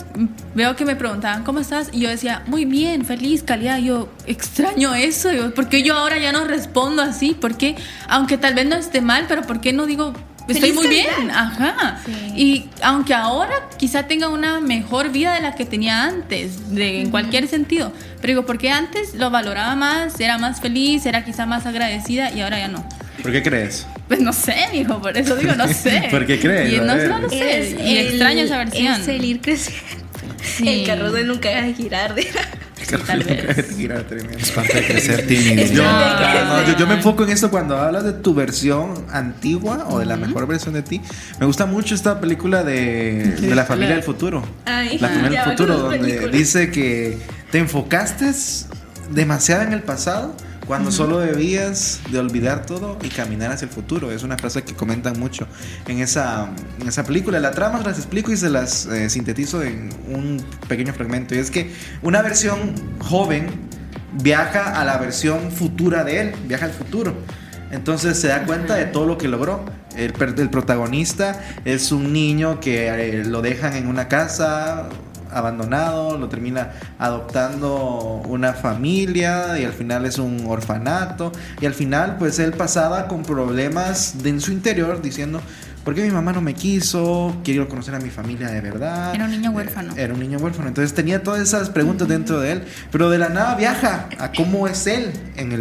veo que me preguntaban, ¿cómo estás? Y yo decía, muy bien, feliz, calidad. Yo extraño eso. Porque yo ahora ya no respondo así. Porque, aunque tal vez no esté mal, pero ¿por qué no digo, estoy Feliz muy calidad. bien? Ajá. Sí. Y aunque ahora quizá tenga una mejor vida de la que tenía antes, en cualquier sentido. Pero digo, porque antes lo valoraba más, era más feliz, era quizá más agradecida y ahora ya no. ¿Por qué crees? Pues no sé, mijo, por eso digo, no sé. ¿Por qué crees? Y A no, ver. no lo sé. Y extraño esa versión. Es el ir creciendo. Sí. El carrusel nunca deja de girar. Tal vez. Mira, tremendo. Es parte de crecer tímido. Yo me enfoco en esto cuando hablas de tu versión antigua o de la mejor versión de ti. Me gusta mucho esta película de la familia del futuro. Ay, La familia ya del va futuro, con las donde películas. dice que te enfocaste demasiado en el pasado cuando solo debías de olvidar todo y caminar hacia el futuro. Es una frase que comentan mucho en esa película. La trama las explico y se las sintetizo en un pequeño fragmento. Y es que una versión joven viaja a la versión futura de él, viaja al futuro. Entonces se da cuenta de todo lo que logró. El protagonista es un niño que lo dejan en una casa abandonado, lo termina adoptando una familia y al final es un orfanato y al final pues él pasaba con problemas en su interior diciendo, ¿por qué mi mamá no me quiso? Quiero conocer a mi familia de verdad. Era un niño huérfano. Era un niño huérfano. Entonces tenía todas esas preguntas dentro de él, pero de la nada viaja a cómo es él en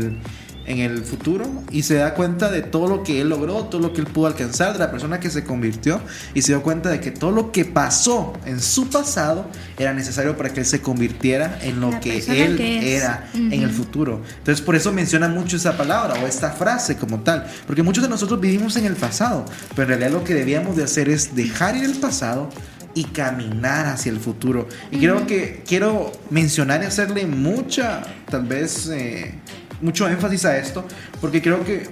el futuro y se da cuenta de todo lo que él logró, todo lo que él pudo alcanzar, de la persona que se convirtió y se dio cuenta de que todo lo que pasó en su pasado era necesario para que él se convirtiera en lo La que persona él que es. era en el futuro. Entonces por eso menciona mucho esa palabra o esta frase como tal, porque muchos de nosotros vivimos en el pasado, pero en realidad lo que debíamos de hacer es dejar ir el pasado y caminar hacia el futuro. Y creo que quiero mencionar y hacerle tal vez mucho énfasis a esto, porque creo que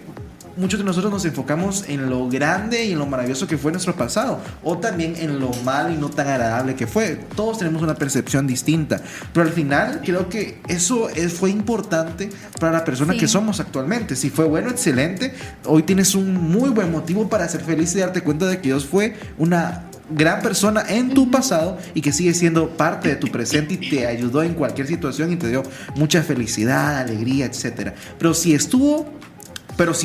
muchos de nosotros nos enfocamos en lo grande y en lo maravilloso que fue nuestro pasado, o también en lo malo y no tan agradable que fue. Todos tenemos una percepción distinta, pero al final creo que eso fue importante para la persona que somos actualmente. Si fue bueno, excelente. Hoy tienes un muy buen motivo para ser feliz y darte cuenta de que Dios fue una gran persona en tu pasado y que sigue siendo parte de tu presente y te ayudó en cualquier situación y te dio mucha felicidad, alegría, etcétera. Pero si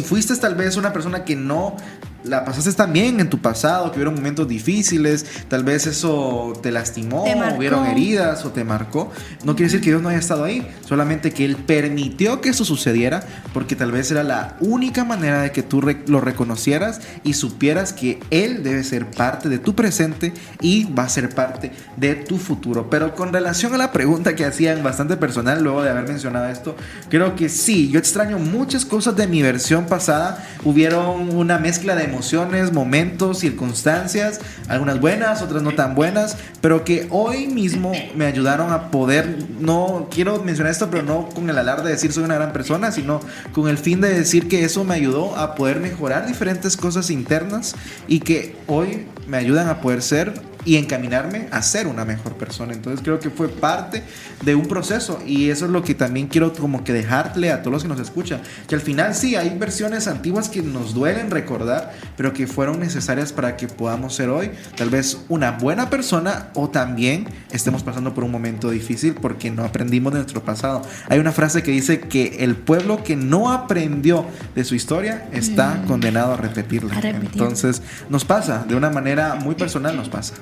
fuiste tal vez una persona que no la pasaste tan bien en tu pasado, que hubieron momentos difíciles, tal vez eso te lastimó, Te marcó. hubieron heridas o te marcó, no quiere decir que Dios no haya estado ahí, solamente que Él permitió que eso sucediera porque tal vez era la única manera de que tú lo reconocieras y supieras que Él debe ser parte de tu presente y va a ser parte de tu futuro. Pero con relación a la pregunta que hacían bastante personal luego de haber mencionado esto, creo que sí, yo extraño muchas cosas de mi versión pasada. Hubieron una mezcla de emociones, momentos, circunstancias, algunas buenas, otras no tan buenas, pero que hoy mismo me ayudaron a poder, no quiero mencionar esto, pero no con el alarde de decir soy una gran persona, sino con el fin de decir que eso me ayudó a poder mejorar diferentes cosas internas y que hoy me ayudan a poder ser y encaminarme a ser una mejor persona. Entonces creo que fue parte de un proceso y eso es lo que también quiero como que dejarle a todos los que nos escuchan, que al final sí hay versiones antiguas que nos duelen recordar, pero que fueron necesarias para que podamos ser hoy tal vez una buena persona o también estemos pasando por un momento difícil porque no aprendimos de nuestro pasado. Hay una frase que dice que el pueblo que no aprendió de su historia está condenado a repetirla. Entonces nos pasa, de una manera muy personal nos pasa.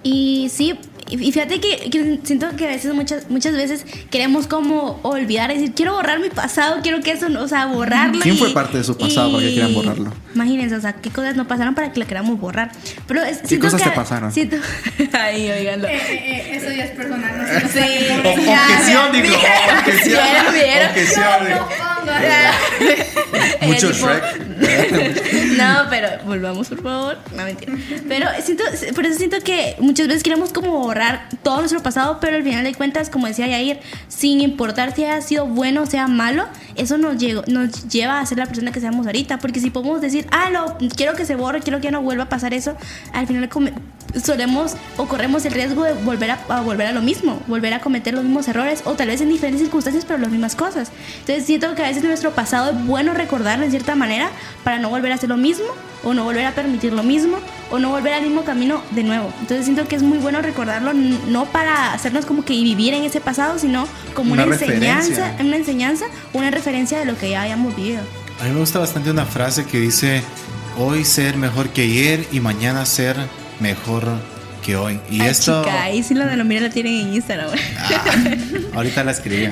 Y sí, y fíjate que siento que a veces, muchas veces queremos como olvidar, decir, quiero borrar mi pasado, quiero que eso, no, o sea, borrarlo. ¿Quién fue parte de su pasado para que quieran borrarlo? Imagínense, o sea, qué cosas no pasaron para que la queramos borrar. Pero ¿Qué cosas te pasaron? Ay, oiganlo. Eso ya es personal, no sé. Sí. Objeción, digo. Objeción. ¿Vieron? Objeción. No Mucho Tipo, Shrek. No, pero volvamos, por favor. No, mentira. Pero por eso siento que muchas veces queremos como borrar todo nuestro pasado, pero al final de cuentas, como decía Yair, sin importar si haya sido bueno o sea malo, eso nos lleva a ser la persona que seamos ahorita. Porque si podemos decir, quiero que se borre, quiero que ya no vuelva a pasar eso, al final solemos o corremos el riesgo de volver a lo mismo, volver a cometer los mismos errores, o tal vez en diferentes circunstancias, pero las mismas cosas. Entonces siento que a veces nuestro pasado es bueno recordarlo en cierta manera para no volver a hacer lo mismo, o no volver a permitir lo mismo, o no volver al mismo camino de nuevo. Entonces siento que es muy bueno recordarlo, no para hacernos como que vivir en ese pasado, sino como una enseñanza, una referencia de lo que ya habíamos vivido. A mí me gusta bastante una frase que dice: hoy ser mejor que ayer y mañana ser mejor que hoy. Y esto, chica, ahí sí la la tienen en Instagram. ahorita la escribí.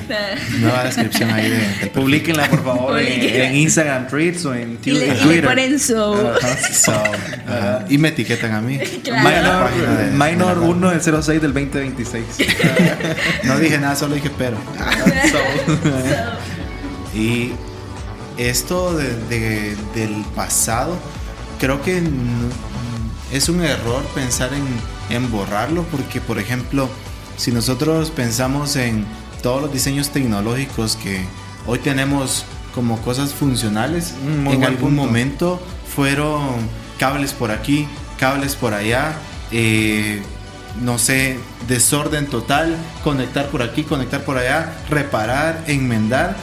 Nueva descripción ahí de Publiquenla, por favor, en Instagram Tweets o en y le Twitter. ponen so. y me etiquetan a mí. Claro. Minor 1 del 06 del 2026. No dije nada, solo dije pero. Y esto del pasado, creo que es un error pensar en borrarlo, porque por ejemplo, si nosotros pensamos en todos los diseños tecnológicos que hoy tenemos como cosas funcionales, en algún momento fueron cables por aquí, cables por allá, no sé, desorden total, conectar por aquí, conectar por allá, reparar, enmendar,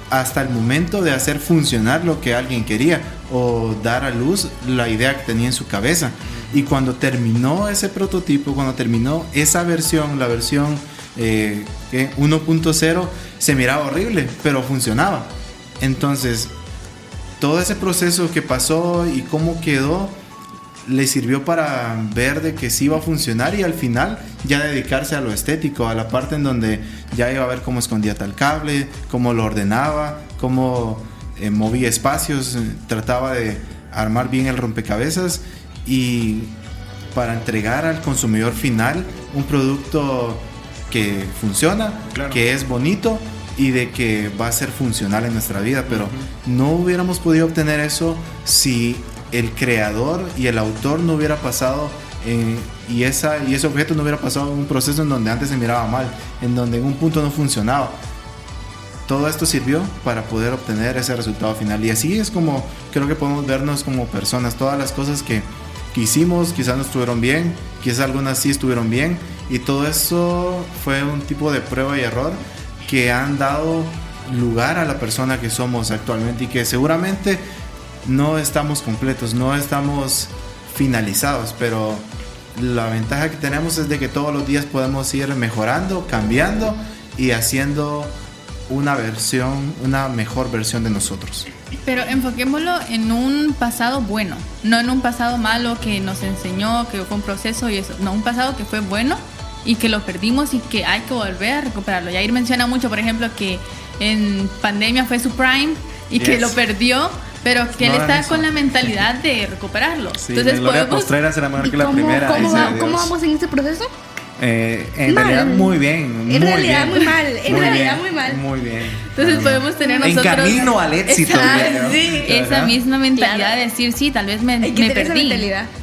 hasta el momento de hacer funcionar lo que alguien quería o dar a luz la idea que tenía en su cabeza. Y cuando terminó ese prototipo, cuando terminó esa versión, la versión 1.0, se miraba horrible, pero funcionaba. Entonces, todo ese proceso que pasó y cómo quedó le sirvió para ver de que sí iba a funcionar, y al final ya dedicarse a lo estético, a la parte en donde ya iba a ver cómo escondía tal cable, cómo lo ordenaba, cómo movía espacios, trataba de armar bien el rompecabezas, y para entregar al consumidor final un producto que funciona, claro, que es bonito y de que va a ser funcional en nuestra vida. Pero no hubiéramos podido obtener eso si el creador y el autor no hubiera pasado y ese objeto no hubiera pasado un proceso en donde antes se miraba mal, en donde en un punto no funcionaba. Todo esto sirvió para poder obtener ese resultado final, y así es como creo que podemos vernos como personas. Todas las cosas que hicimos quizás no estuvieron bien, quizás algunas sí estuvieron bien, y todo eso fue un tipo de prueba y error que han dado lugar a la persona que somos actualmente, y que seguramente no estamos completos, no estamos finalizados, pero la ventaja que tenemos es de que todos los días podemos ir mejorando, cambiando y haciendo una mejor versión de nosotros. Pero enfoquémoslo en un pasado bueno, no en un pasado malo que nos enseñó, que fue un proceso y eso. No, un pasado que fue bueno y que lo perdimos y que hay que volver a recuperarlo. Yair menciona mucho, por ejemplo, que en pandemia fue su prime y que lo perdió, pero que él está con la mentalidad de recuperarlo. Sí, entonces la gloria postrera será mejor que la primera. ¿Cómo vamos en este proceso? En realidad muy bien. En realidad muy mal. Muy bien. Entonces podemos tener nosotros en camino al éxito. Esa misma mentalidad de decir, sí, tal vez me perdí,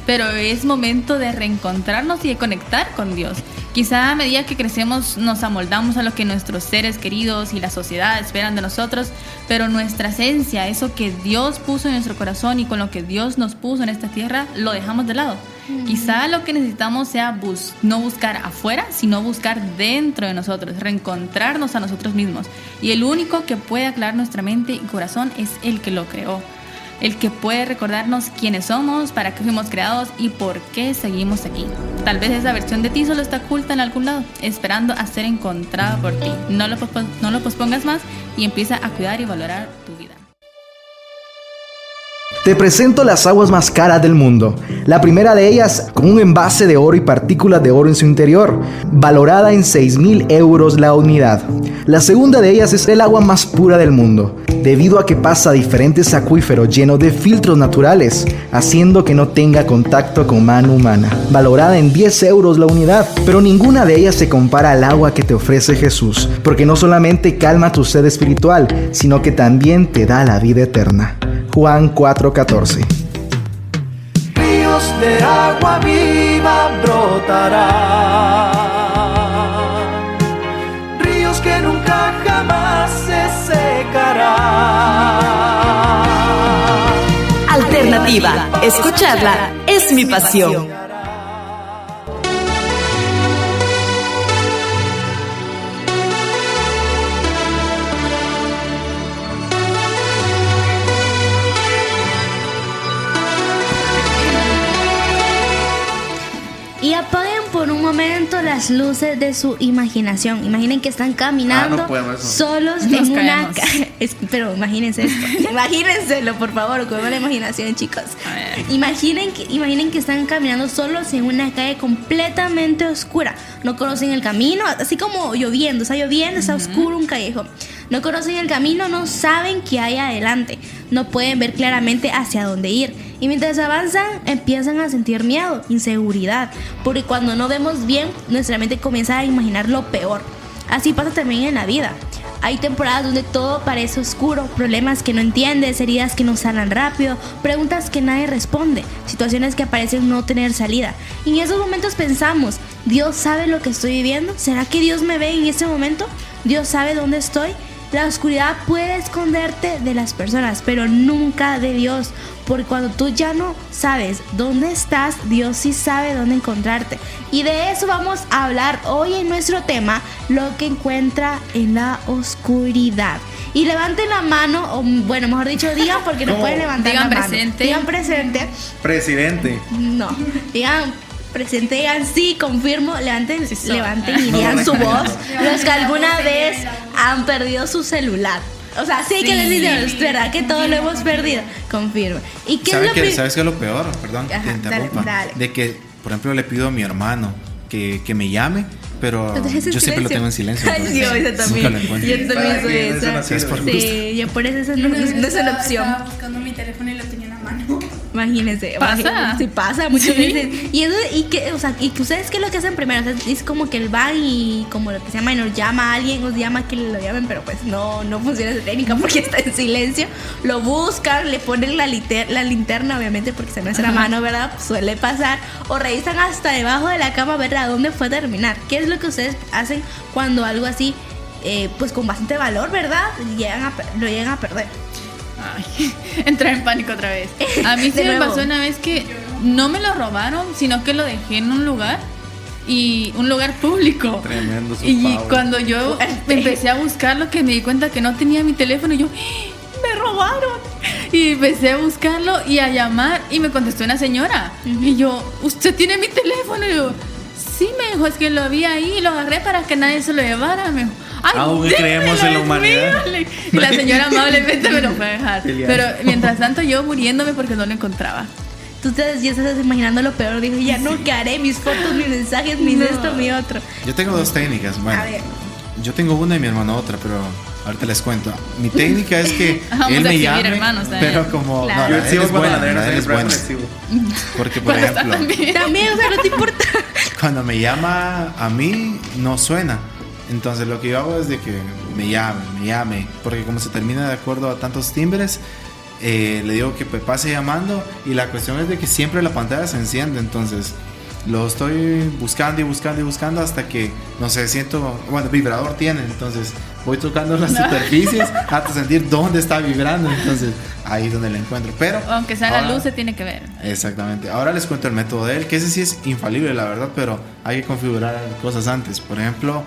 pero es momento de reencontrarnos y de conectar con Dios. Quizá a medida que crecemos nos amoldamos a lo que nuestros seres queridos y la sociedad esperan de nosotros, pero nuestra esencia, eso que Dios puso en nuestro corazón y con lo que Dios nos puso en esta tierra, lo dejamos de lado. Quizá lo que necesitamos sea no buscar afuera, sino buscar dentro de nosotros, reencontrarnos a nosotros mismos. Y el único que puede aclarar nuestra mente y corazón es el que lo creó, el que puede recordarnos quiénes somos, para qué fuimos creados y por qué seguimos aquí. Tal vez esa versión de ti solo está oculta en algún lado, esperando a ser encontrada por ti. No lo pospongas más y empieza a cuidar y valorar tu vida. Te presento las aguas más caras del mundo. La primera de ellas con un envase de oro y partículas de oro en su interior, valorada en 6.000 euros la unidad. La segunda de ellas es el agua más pura del mundo, debido a que pasa a diferentes acuíferos llenos de filtros naturales, haciendo que no tenga contacto con mano humana, valorada en 10 euros la unidad. Pero ninguna de ellas se compara al agua que te ofrece Jesús, porque no solamente calma tu sed espiritual, sino que también te da la vida eterna. Juan 4:14. Ríos de agua viva brotarán, ríos que nunca jamás se secarán. Alternativa, escucharla es mi pasión. Y apaguen por un momento las luces de su imaginación. Imaginen que están caminando no puedo eso. solos Nos en una caemos. Pero imagínense esto. Imagínenselo, por favor, con la imaginación, chicos. A ver. Imaginen que están caminando solos en una calle completamente oscura. No conocen el camino, así como lloviendo. Está lloviendo, está oscuro un callejón. No conocen el camino, no saben qué hay adelante. No pueden ver claramente hacia dónde ir. Y mientras avanzan, empiezan a sentir miedo, inseguridad. Porque cuando no vemos bien, nuestra mente comienza a imaginar lo peor. Así pasa también en la vida. Hay temporadas donde todo parece oscuro, problemas que no entiendes, heridas que no sanan rápido, preguntas que nadie responde, situaciones que parecen no tener salida. Y en esos momentos pensamos, ¿Dios sabe lo que estoy viviendo? ¿Será que Dios me ve en ese momento? ¿Dios sabe dónde estoy? La oscuridad puede esconderte de las personas, pero nunca de Dios. Porque cuando tú ya no sabes dónde estás, Dios sí sabe dónde encontrarte. Y de eso vamos a hablar hoy en nuestro tema, lo que encuentra en la oscuridad. Y levanten la mano, o bueno, mejor dicho, digan porque no pueden levantar Digan la mano. presente. Digan presente. Presidente. No, digan presente, digan sí, confirmo, levanten, Sí, son. levanten y digan su voz. Los que alguna vez han perdido su celular. O sea, sí, que les dicen, es verdad que todo lo hemos perdido. Confirmo. ¿Y qué es lo primero? ¿Sabes qué es lo peor? Perdón, Ajá, te interrumpa. dale. De que, por ejemplo, le pido a mi hermano que me llame, pero Lo dejes en yo siempre lo silencio. tengo en silencio. Ay, entonces yo hice nunca también. lo encuentro. Yo también ¿Para soy qué? Eso esa. no sirve. Es por Sí, yo por eso esa no, Una vez no es la estaba opción. buscando mi teléfono y lo tenía en la mano. Imagínense. ¿Pasa? Sí, pasa muchas Sí. veces. Y eso, y que, o sea, y que ustedes qué es lo que hacen primero. O sea, es como que él va y como lo que se llama, y nos llama a alguien, os llama que lo llamen, pero pues no funciona esa técnica porque está en silencio. Lo buscan, le ponen la linterna, obviamente, porque se me hace la mano, ¿verdad? Suele pasar. O revisan hasta debajo de la cama, ¿verdad? ¿Dónde fue a terminar? ¿Qué es lo que ustedes hacen cuando algo así, pues con bastante valor, ¿verdad? Lo llegan a perder. Ay, entrar en pánico otra vez. A mí sí De me nuevo. pasó una vez que no me lo robaron, sino que lo dejé en un lugar público. Tremendo su Y pavo. cuando yo empecé a buscarlo, que me di cuenta que no tenía mi teléfono, y yo, me robaron. Y empecé a buscarlo y a llamar, y me contestó una señora. Y yo, ¿usted tiene mi teléfono? Y yo, sí, me dijo, es que lo vi ahí y lo agarré para que nadie se lo llevara. Me dijo, ay, Aún démelo, creemos en la es humanidad. mío. Y la señora amablemente me lo fue a dejar. Eliana. Pero mientras tanto yo muriéndome porque no lo encontraba. Tú ya estás imaginando lo peor. Digo, ya no, ¿qué haré? Mis fotos, mis mensajes, mis esto, mi otro. Yo tengo dos técnicas. Bueno, A ver. yo tengo una y mi hermano otra, pero ahorita les cuento. Mi técnica es que Vamos él a me exhibir llame, hermanos también. pero como Claro. no, Yo la de él exhibo es cuando buena, la nena la de él se es me buena. exhibo. Porque por Cuando está ejemplo, también. También, o sea, no te importa. cuando me llama a mí no suena. Entonces lo que yo hago es de que me llame, porque como se termina de acuerdo a tantos timbres, le digo que pase llamando, y la cuestión es de que siempre la pantalla se enciende. Entonces lo estoy buscando hasta que, no sé, siento, bueno, vibrador tiene, entonces voy tocando las superficies hasta sentir dónde está vibrando. Entonces ahí es donde la encuentro. Pero Aunque sea la ahora- luz, se tiene que ver. Exactamente. Ahora les cuento el método de él, que ese sí es infalible, la verdad, pero hay que configurar cosas antes. Por ejemplo,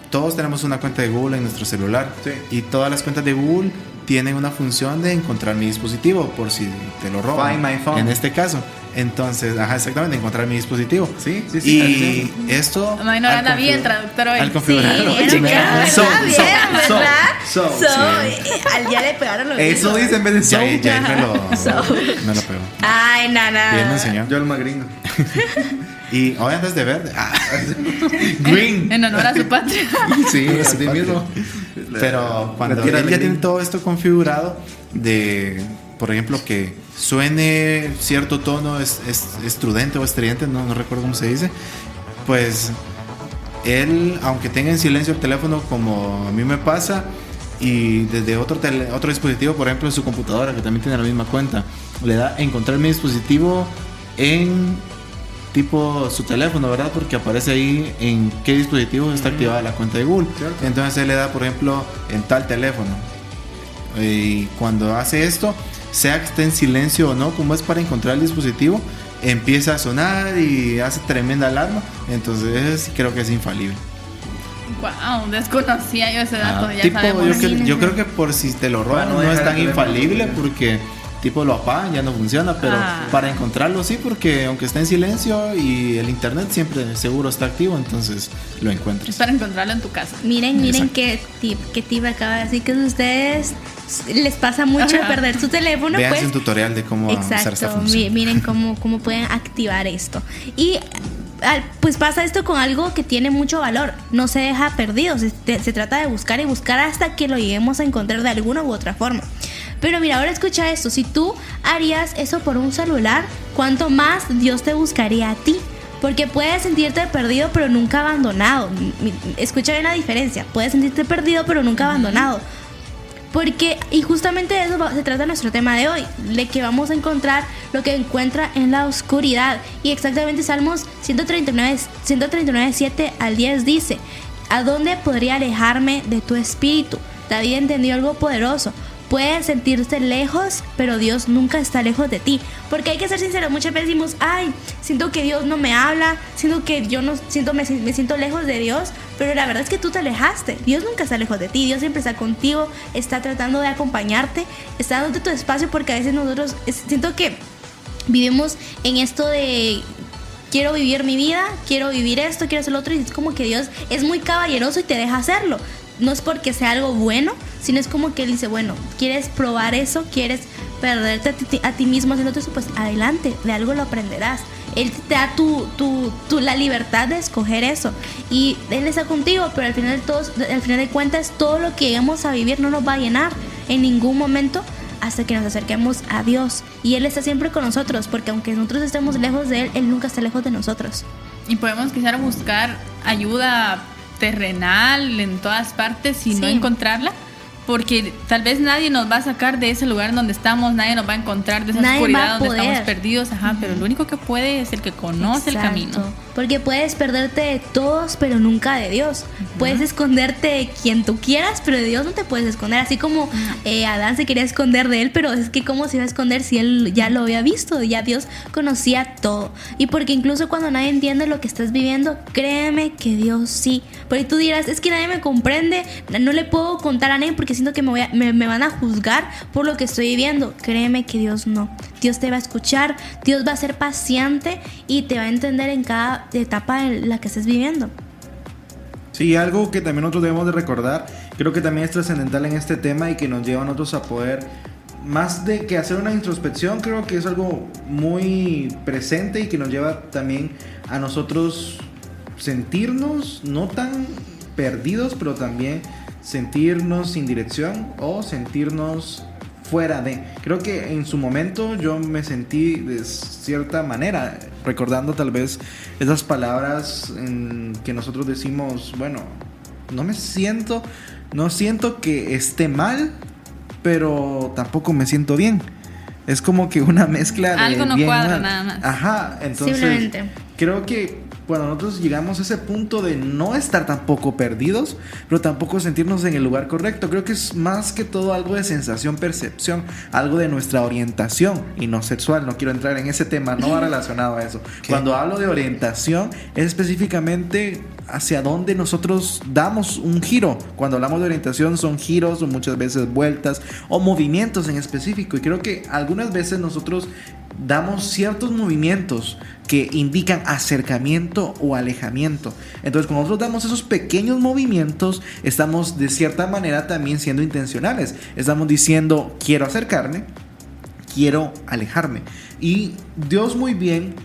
todos tenemos una cuenta de Google en nuestro celular, Sí. y todas las cuentas de Google tienen una función de encontrar mi dispositivo por si te lo roban. Find my phone. En este caso. Entonces, exactamente, encontrar mi dispositivo. Sí. Y esto. No, no anda bien traductor hoy. Al configurarlo. Sí, sí, ¿verdad? So, Está bien, so, ¿verdad? so, Al ya le pegaron los Eso gritos. dice en vez de so. Ya él me lo pegó. Ay, nada. Y él me enseñó. Yo el más gringo. Y hoy andas de verde. Green. En honor a su patria. Sí, así mismo. Pero cuando La tierra él de ya green. tiene todo esto configurado, de, por ejemplo, que suene cierto tono estridente o estridente, no recuerdo cómo se dice, pues él, aunque tenga en silencio el teléfono como a mí me pasa, y desde otro dispositivo, por ejemplo en su computadora, que también tiene la misma cuenta, le da encontrar mi dispositivo en tipo su teléfono, ¿verdad? Porque aparece ahí en qué dispositivo está activada la cuenta de Google. Cierto. Entonces él le da, por ejemplo, en tal teléfono. Y cuando hace esto, sea que esté en silencio o no, como es para encontrar el dispositivo, empieza a sonar y hace tremenda alarma. Entonces sí creo que es infalible. Wow, desconocía yo ese dato. Ya Tipo, sabemos. yo creo que por si te lo roban Para no no es dejar tan el teléfono. infalible, porque tipo lo apagan, ya no funciona, pero para encontrarlo sí, porque aunque está en silencio y el internet siempre seguro está activo, entonces lo Es encuentras. para encontrarlo en tu casa. Miren Exacto. qué tip acaba de decir, que si ustedes les pasa mucho Ajá. perder su teléfono, Vean pues un tutorial de cómo usar esta exacto, función. miren cómo pueden activar esto. Y pues pasa esto con algo que tiene mucho valor, no se deja perdido, se trata de buscar y buscar hasta que lo lleguemos a encontrar de alguna u otra forma. Pero mira, ahora escucha esto, si tú harías eso por un celular, ¿cuánto más Dios te buscaría a ti? Porque puedes sentirte perdido pero nunca abandonado. Escucha bien la diferencia, puedes sentirte perdido pero nunca abandonado. Porque, y justamente de eso se trata nuestro tema de hoy, de que vamos a encontrar lo que encuentra en la oscuridad. Y exactamente Salmos 139:7 al 10 dice: ¿a dónde podría alejarme de tu espíritu? David entendió algo poderoso. Puedes sentirse lejos, pero Dios nunca está lejos de ti. Porque hay que ser sinceros, muchas veces decimos, ay, siento que Dios no me habla, siento que yo no siento, me siento lejos de Dios. Pero la verdad es que tú te alejaste. Dios nunca está lejos de ti, Dios siempre está contigo, está tratando de acompañarte, está dándote tu espacio, porque a veces nosotros siento que vivimos en esto de quiero vivir mi vida, quiero vivir esto, quiero hacer lo otro, y es como que Dios es muy caballeroso y te deja hacerlo. No es porque sea algo bueno, sino es como que Él dice, bueno, ¿quieres probar eso? ¿Quieres perderte a ti mismo haciendo eso? Pues adelante, de algo lo aprenderás. Él te da la libertad de escoger eso. Y Él está contigo, pero al final de cuentas, todo lo que lleguemos a vivir no nos va a llenar en ningún momento hasta que nos acerquemos a Dios. Y Él está siempre con nosotros, porque aunque nosotros estemos lejos de Él, Él nunca está lejos de nosotros. Y podemos quizás buscar ayuda terrenal en todas partes y no Sí. encontrarla, porque tal vez nadie nos va a sacar de ese lugar donde estamos, nadie nos va a encontrar de esa Nadie va oscuridad a donde poder. estamos perdidos, pero lo único que puede es el que conoce Exacto. el camino. Porque puedes perderte de todos, pero nunca de Dios. Puedes esconderte de quien tú quieras, pero de Dios no te puedes esconder. Así como Adán se quería esconder de él, pero es que ¿cómo se iba a esconder si él ya lo había visto? Ya Dios conocía todo. Y porque incluso cuando nadie entiende lo que estás viviendo, créeme que Dios sí. Porque tú dirás, es que nadie me comprende, no le puedo contar a nadie porque siento que me van a juzgar por lo que estoy viviendo. Créeme que Dios no. Dios te va a escuchar, Dios va a ser paciente y te va a entender en cada etapa en la que estés viviendo. Sí, algo que también nosotros debemos de recordar, creo que también es trascendental en este tema y que nos lleva a nosotros a poder, más de que hacer una introspección, creo que es algo muy presente y que nos lleva también a nosotros sentirnos no tan perdidos, pero también sentirnos sin dirección o sentirnos fuera de. Creo que en su momento yo me sentí de cierta manera, recordando tal vez esas palabras que nosotros decimos, bueno, no siento que esté mal, pero tampoco me siento bien. Es como que una mezcla de algo no bien cuadra mal. nada más. Ajá, entonces Simplemente. creo que cuando nosotros llegamos a ese punto de no estar tampoco perdidos, pero tampoco sentirnos en el lugar correcto, creo que es más que todo algo de sensación, percepción, algo de nuestra orientación y no sexual. No quiero entrar en ese tema, no va relacionado a eso. Cuando hablo de orientación, es específicamente hacia dónde nosotros damos un giro. Cuando hablamos de orientación son giros o muchas veces vueltas o movimientos en específico, y creo que algunas veces nosotros damos ciertos movimientos que indican acercamiento o alejamiento. Entonces, cuando nosotros damos esos pequeños movimientos, estamos de cierta manera también siendo intencionales. Estamos diciendo, quiero acercarme, quiero alejarme. Y Dios muy bien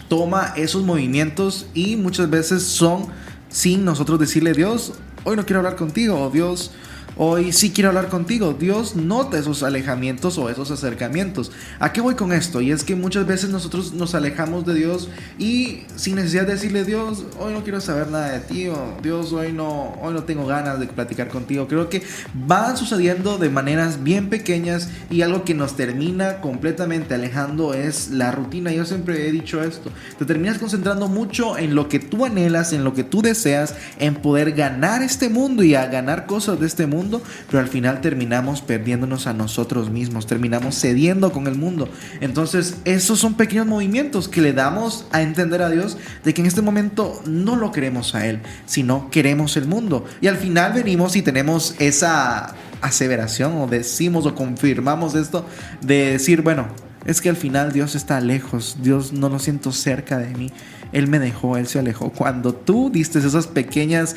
toma esos movimientos y muchas veces son sin nosotros decirle, Dios, hoy no quiero hablar contigo, o Dios, hoy sí quiero hablar contigo. Dios nota esos alejamientos o esos acercamientos. ¿A qué voy con esto? Y es que muchas veces nosotros nos alejamos de Dios y sin necesidad de decirle, Dios, hoy no quiero saber nada de ti, o Dios, hoy no tengo ganas de platicar contigo. Creo que van sucediendo de maneras bien pequeñas, y algo que nos termina completamente alejando es la rutina. Yo siempre he dicho esto: te terminas concentrando mucho en lo que tú anhelas, en lo que tú deseas, en poder ganar este mundo y a ganar cosas de este mundo, pero al final terminamos perdiéndonos a nosotros mismos, terminamos cediendo con el mundo. Entonces esos son pequeños movimientos que le damos a entender a Dios de que en este momento no lo queremos a Él, sino queremos el mundo. Y al final venimos y tenemos esa aseveración, o decimos o confirmamos esto de decir, bueno, es que al final Dios está lejos, Dios no lo siento cerca de mí, Él me dejó, Él se alejó. Cuando tú diste esos pequeños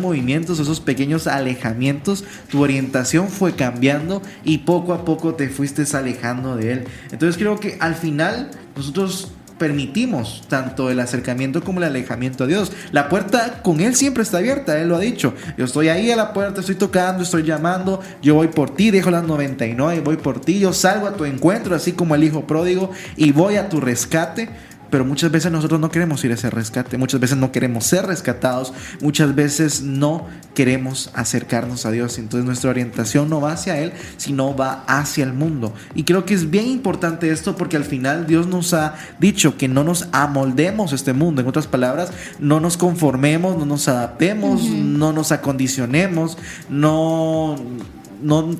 movimientos, esos pequeños alejamientos, tu orientación fue cambiando y poco a poco te fuiste alejando de Él. Entonces creo que al final nosotros permitimos tanto el acercamiento como el alejamiento a Dios. La puerta con Él siempre está abierta, Él lo ha dicho. Yo estoy ahí a la puerta, estoy tocando, estoy llamando, yo voy por ti, dejo las 99 y voy por ti, yo salgo a tu encuentro, así como el hijo pródigo, y voy a tu rescate. Pero muchas veces nosotros no queremos ir a ese rescate, muchas veces no queremos ser rescatados, muchas veces no queremos acercarnos a Dios. Entonces nuestra orientación no va hacia Él, sino va hacia el mundo. Y creo que es bien importante esto, porque al final Dios nos ha dicho que no nos amoldemos a este mundo. En otras palabras, no nos conformemos, no nos adaptemos, no nos acondicionemos, no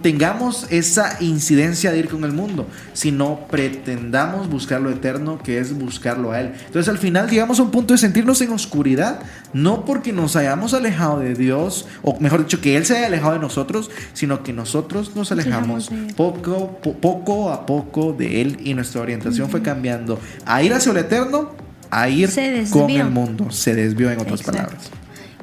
tengamos esa incidencia de ir con el mundo, sino pretendamos buscar lo eterno, que es buscarlo a Él. Entonces al final llegamos a un punto de sentirnos en oscuridad, no porque nos hayamos alejado de Dios, o mejor dicho, que Él se haya alejado de nosotros, sino que nosotros nos alejamos poco a poco de Él, y nuestra orientación fue cambiando a ir hacia lo eterno, a ir con el mundo. Se desvió, en otras palabras.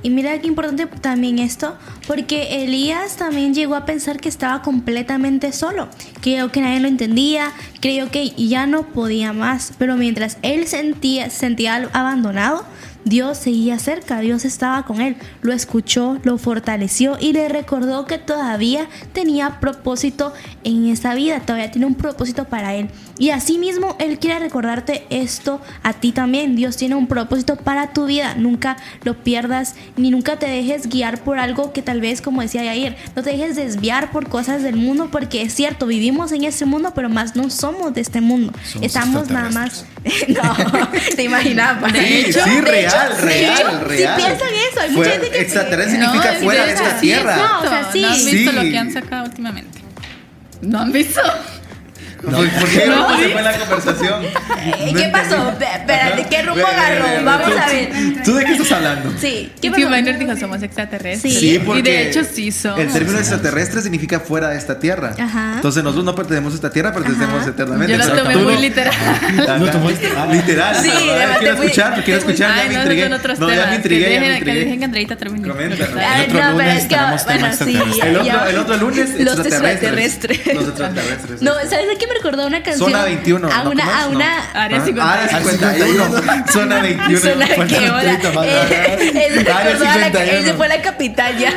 Y mira qué importante también esto, porque Elías también llegó a pensar que estaba completamente solo. Creyó que nadie lo entendía, creyó que ya no podía más. Pero mientras él sentía abandonado, Dios seguía cerca, Dios estaba con él, lo escuchó, lo fortaleció y le recordó que todavía tenía propósito en esa vida, todavía tiene un propósito para él. Y así mismo Él quiere recordarte esto a ti también. Dios tiene un propósito para tu vida, nunca lo pierdas, ni nunca te dejes guiar por algo que tal vez, como decía Yair, no te dejes desviar por cosas del mundo, porque es cierto, vivimos en este mundo, pero más no somos de este mundo. Estamos nada más... No, te imaginabas. De hecho, real. Si piensan eso, hay mucha gente que extraterrestre significa fuera de esta tierra. No, o sea, sí. ¿No han visto lo que han sacado últimamente? ¿No han visto? No, ¿por qué no se fue la conversación? ¿Qué pasó? Espérate, ¿qué rumbo agarró? Vamos a ver. ¿Tú de qué estás hablando? Sí, ¿qué pasó? Miner dijo somos extraterrestres. Sí, porque y de hecho sí somos. El término extraterrestre significa fuera de esta tierra. Ajá. Entonces nosotros no pertenecemos a esta tierra, pertenecemos eternamente. Yo lo tomé muy literal. Literal. Sí, quiero escuchar, ya me intrigué. Ya me intrigué. Que dejen que Andreita termine. No, pero es que bueno, sí. El otro lunes los extraterrestres. No, ¿sabes de qué me recordó una canción? Zona 21. A una Área 51. Área 51. Zona 21. Zona que hola. Él se fue a la capital ya.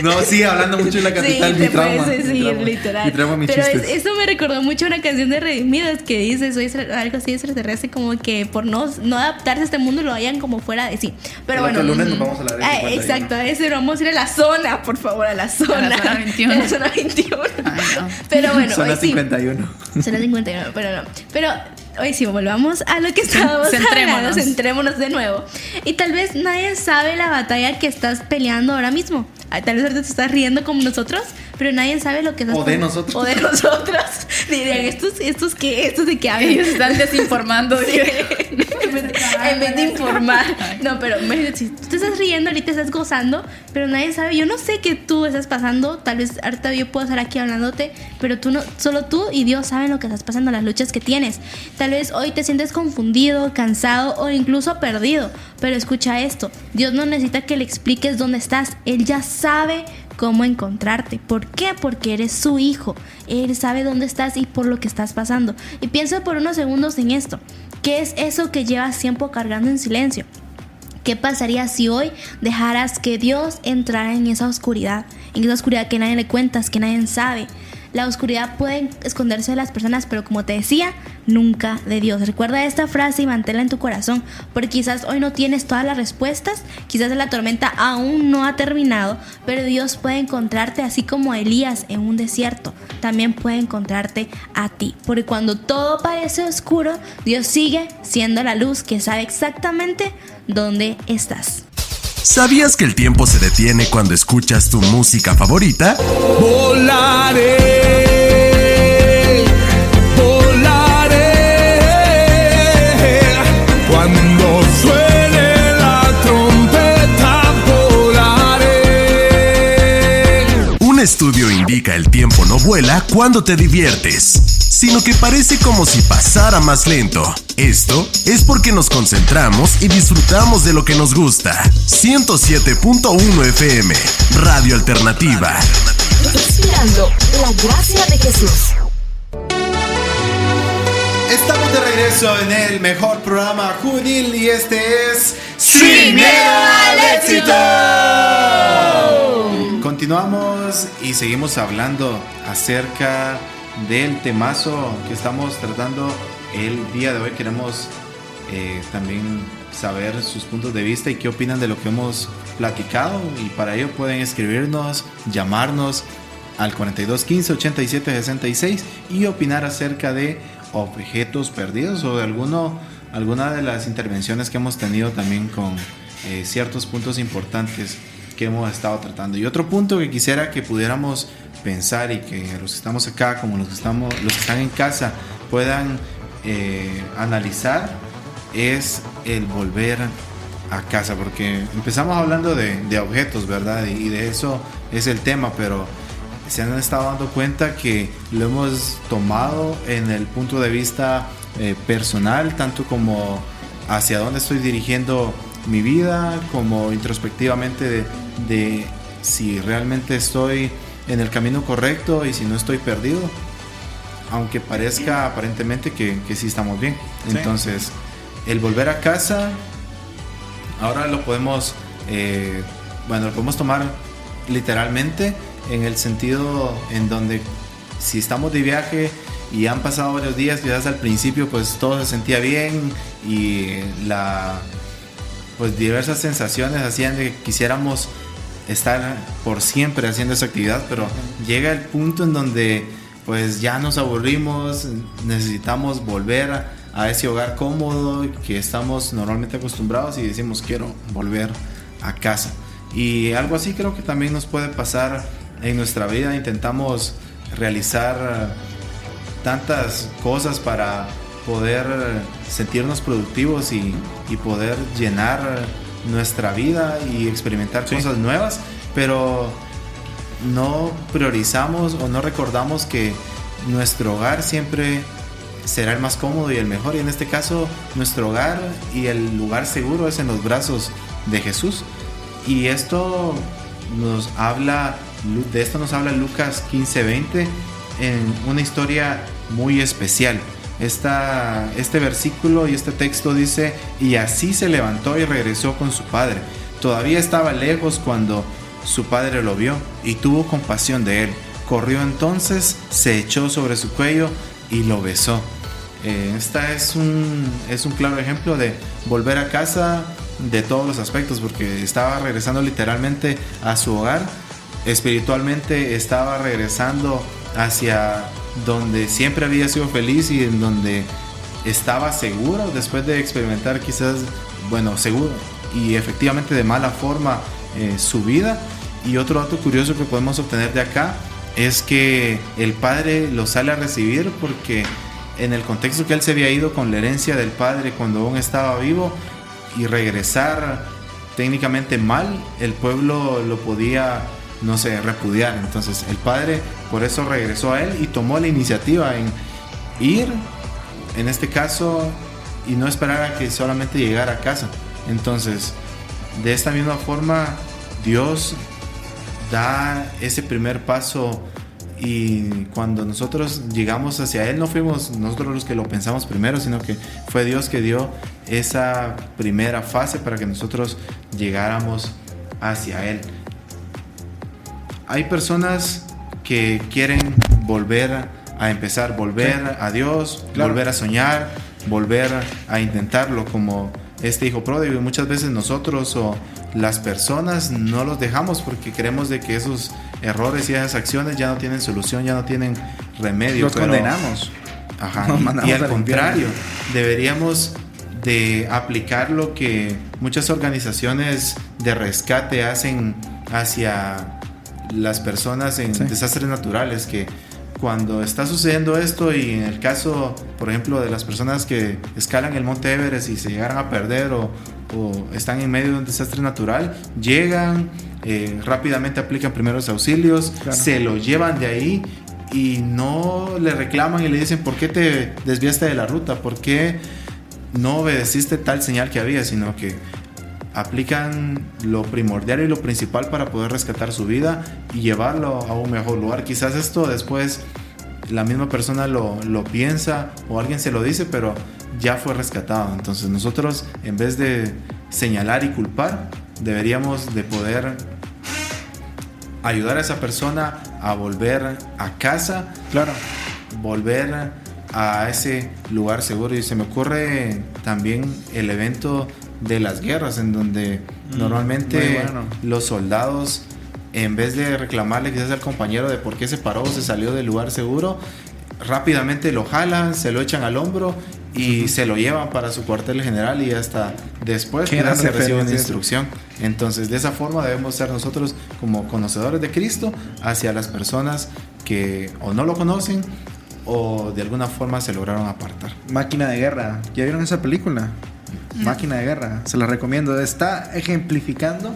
No, sí, hablando mucho de la capital, sí, mi trauma. Sí, literal. Mi trauma, mis pero chistes. Eso me recordó mucho una canción de Redimidos que dice, soy algo así extraterrestre, como que por no adaptarse a este mundo lo hayan como fuera de sí. Pero bueno. El lunes nos vamos a la área 51. Exacto, a ese vamos a ir a la zona, por favor, a la zona. A la zona 21. A la zona 21. Ay, no. Pero bueno, zona hoy 51. Zona 51, pero no. Pero hoy sí, volvamos a lo que estábamos hablando. Centrémonos de nuevo. Y tal vez nadie sabe la batalla que estás peleando ahora mismo. Tal vez ahorita te estás riendo como nosotros, pero nadie sabe lo que estás O de nosotros. O de nosotros. Dirían, ¿estos qué? ¿Estos de qué hablan? Ellos están desinformando. En vez de informar. No, pero imagínate, si tú te estás riendo, ahorita estás gozando, pero nadie sabe. Yo no sé qué tú estás pasando. Tal vez ahorita yo puedo estar aquí hablándote, pero tú no, solo tú y Dios saben lo que estás pasando, las luchas que tienes. Tal vez hoy te sientes confundido, cansado o incluso perdido. Pero escucha esto, Dios no necesita que le expliques dónde estás. Él ya sabe cómo encontrarte. ¿Por qué? Porque eres su hijo. Él sabe dónde estás y por lo que estás pasando. Y piensa por unos segundos en esto. ¿Qué es eso que llevas tiempo cargando en silencio? ¿Qué pasaría si hoy dejaras que Dios entrara en esa oscuridad que nadie le cuentas, que nadie sabe? La oscuridad puede esconderse de las personas, pero como te decía, nunca de Dios. Recuerda esta frase y manténla en tu corazón, porque quizás hoy no tienes todas las respuestas, quizás la tormenta aún no ha terminado, pero Dios puede encontrarte así como a Elías en un desierto. También puede encontrarte a ti, porque cuando todo parece oscuro, Dios sigue siendo la luz que sabe exactamente dónde estás. ¿Sabías que el tiempo se detiene cuando escuchas tu música favorita? Volaré, volaré, cuando suene la trompeta volaré. Un estudio indica el tiempo no vuela cuando te diviertes, sino que parece como si pasara más lento. Esto es porque nos concentramos y disfrutamos de lo que nos gusta. 107.1 FM, Radio Alternativa. Inspirando la gracia de Jesús. Estamos de regreso en el mejor programa juvenil y este es ¡Sin miedo al éxito! Continuamos y seguimos hablando acerca del temazo que estamos tratando el día de hoy. Queremos también saber sus puntos de vista y qué opinan de lo que hemos platicado, y para ello pueden escribirnos, llamarnos al 4215-8766 y opinar acerca de objetos perdidos o de alguna de las intervenciones que hemos tenido también con ciertos puntos importantes que hemos estado tratando. Y otro punto que quisiera que pudiéramos pensar y que los que estamos acá como los que están en casa puedan analizar es el volver a casa, porque empezamos hablando de objetos, ¿verdad? Y de eso es el tema, pero se han estado dando cuenta que lo hemos tomado en el punto de vista personal, tanto como hacia dónde estoy dirigiendo mi vida, como introspectivamente de si realmente estoy en el camino correcto y si no estoy perdido, aunque parezca aparentemente que sí estamos bien. Sí. Entonces, el volver a casa, ahora lo podemos tomar literalmente, en el sentido en donde si estamos de viaje y han pasado varios días, quizás al principio pues todo se sentía bien y diversas sensaciones hacían de que quisiéramos estar por siempre haciendo esa actividad, pero llega el punto en donde pues ya nos aburrimos, necesitamos volver a ese hogar cómodo que estamos normalmente acostumbrados y decimos quiero volver a casa. Y algo así creo que también nos puede pasar en nuestra vida. Intentamos realizar tantas cosas para poder sentirnos productivos y poder llenar nuestra vida y experimentar cosas nuevas, pero no priorizamos o no recordamos que nuestro hogar siempre será el más cómodo y el mejor, y en este caso nuestro hogar y el lugar seguro es en los brazos de Jesús. Y esto nos habla Lucas 15:20 en una historia muy especial. Este versículo y este texto dice: y así se levantó y regresó con su padre. Todavía estaba lejos cuando su padre lo vio y tuvo compasión de él. Corrió entonces, se echó sobre su cuello y lo besó. Esta es un claro ejemplo de volver a casa de todos los aspectos, porque estaba regresando literalmente a su hogar. Espiritualmente estaba regresando hacia donde siempre había sido feliz y en donde estaba seguro después de experimentar seguro y efectivamente de mala forma su vida. Y otro dato curioso que podemos obtener de acá es que el padre lo sale a recibir porque en el contexto que él se había ido con la herencia del padre cuando aún estaba vivo, y regresar técnicamente mal, el pueblo lo podía, no sé, repudiar. Entonces el padre por eso regresó a él y tomó la iniciativa en ir, en este caso, y no esperar a que solamente llegara a casa. Entonces, de esta misma forma, Dios da ese primer paso, y cuando nosotros llegamos hacia Él, no fuimos nosotros los que lo pensamos primero, sino que fue Dios que dio esa primera fase para que nosotros llegáramos hacia Él. Hay personas que quieren volver a empezar, volver a Dios, volver a soñar, volver a intentarlo como este hijo pródigo, y muchas veces nosotros o las personas no los dejamos porque creemos de que esos errores y esas acciones ya no tienen solución, ya no tienen remedio. Los condenamos. Ajá. Y al contrario, deberíamos de aplicar lo que muchas organizaciones de rescate hacen hacia las personas en desastres naturales, que cuando está sucediendo esto, y en el caso, por ejemplo, de las personas que escalan el Monte Everest y se llegaran a perder o están en medio de un desastre natural, llegan, rápidamente aplican primeros auxilios, se lo llevan de ahí y no le reclaman y le dicen ¿por qué te desviaste de la ruta? ¿Por qué no obedeciste tal señal que había? Sino que aplican lo primordial y lo principal para poder rescatar su vida y llevarlo a un mejor lugar. Quizás esto después la misma persona lo piensa o alguien se lo dice, pero ya fue rescatado. Entonces nosotros, en vez de señalar y culpar, deberíamos de poder ayudar a esa persona a volver a casa, volver a ese lugar seguro. Y se me ocurre también el evento de las guerras, en donde normalmente los soldados, en vez de reclamarle quizás al compañero de por qué se paró o se salió del lugar seguro, rápidamente lo jalan, se lo echan al hombro y se lo llevan para su cuartel general, y hasta después se recibe una instrucción. Entonces, de esa forma debemos ser nosotros como conocedores de Cristo hacia las personas que o no lo conocen o de alguna forma se lograron apartar. Máquina de Guerra, ¿ya vieron esa película? Máquina de Guerra, se la recomiendo. Está ejemplificando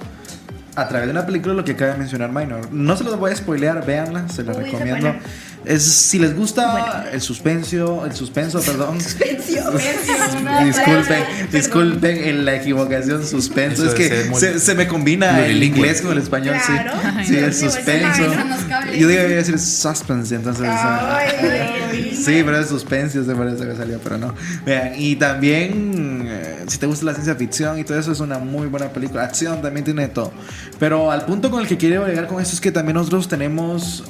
a través de una película lo que acaba de mencionar Minor. No se los voy a spoilear, véanla, se la recomiendo. Es, si les gusta el suspenso, perdón. Disculpen en la equivocación, suspenso. Es que se me combina el inglés con el español, claro. Sí, el suspenso. Yo digo decir suspense, entonces. Sí, pero es suspenso, se parece que salió, pero no. Vean, y también, si te gusta la ciencia ficción y todo eso, es una muy buena película. Acción también tiene todo. Pero al punto con el que quiero llegar con esto es que también nosotros tenemos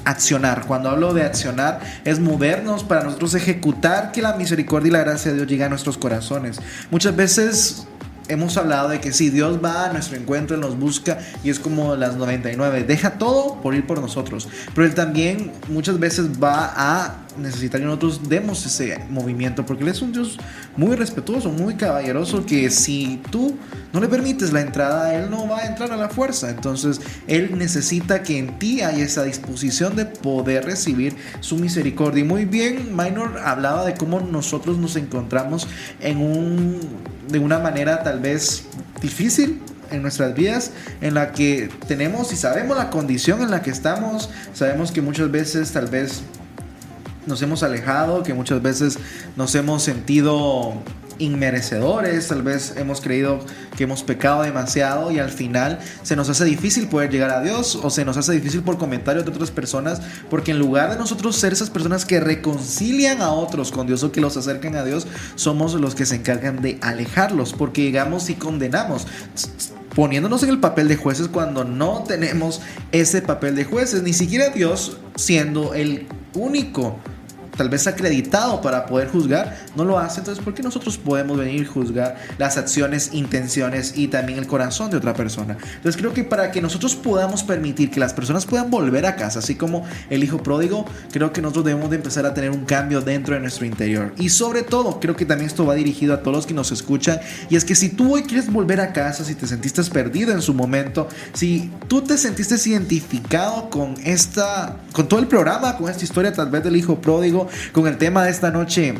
accionar. Cuando hablo de accionar, es movernos para nosotros ejecutar que la misericordia y la gracia de Dios llegue a nuestros corazones. Muchas veces hemos hablado de que si Dios va a nuestro encuentro, Él nos busca, y es como las 99, deja todo por ir por nosotros. Pero Él también muchas veces va a necesitar que nosotros demos ese movimiento, porque Él es un Dios muy respetuoso, muy caballeroso, que si tú no le permites la entrada, Él no va a entrar a la fuerza. Entonces Él necesita que en ti haya esa disposición de poder recibir su misericordia. Y muy bien, Minor hablaba de cómo nosotros nos encontramos de una manera tal vez difícil en nuestras vidas, en la que tenemos y sabemos la condición en la que estamos. Sabemos que muchas veces tal vez nos hemos alejado, que muchas veces nos hemos sentido inmerecedores, tal vez hemos creído que hemos pecado demasiado, y al final se nos hace difícil poder llegar a Dios, o se nos hace difícil por comentarios de otras personas, porque en lugar de nosotros ser esas personas que reconcilian a otros con Dios o que los acercan a Dios, somos los que se encargan de alejarlos, porque llegamos y condenamos, poniéndonos en el papel de jueces cuando no tenemos ese papel de jueces, ni siquiera Dios siendo el único tal vez acreditado para poder juzgar, no lo hace. Entonces, ¿por qué nosotros podemos venir y juzgar las acciones, intenciones y también el corazón de otra persona? Entonces, creo que para que nosotros podamos permitir que las personas puedan volver a casa, así como el hijo pródigo, creo que nosotros debemos de empezar a tener un cambio dentro de nuestro interior. Y sobre todo, creo que también esto va dirigido a todos los que nos escuchan, y es que si tú hoy quieres volver a casa, si te sentiste perdido en su momento, si tú te sentiste identificado con todo el programa, con esta historia tal vez del hijo pródigo, con el tema de esta noche,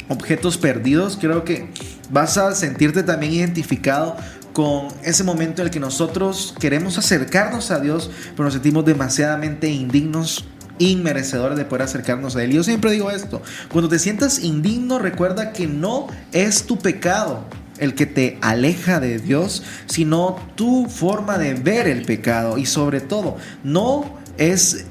objetos perdidos, creo que vas a sentirte también identificado con ese momento en el que nosotros queremos acercarnos a Dios, pero nos sentimos demasiadamente indignos, inmerecedores de poder acercarnos a Él. Y yo siempre digo esto: cuando te sientas indigno, recuerda que no es tu pecado el que te aleja de Dios, sino tu forma de ver el pecado. Y sobre todo, no es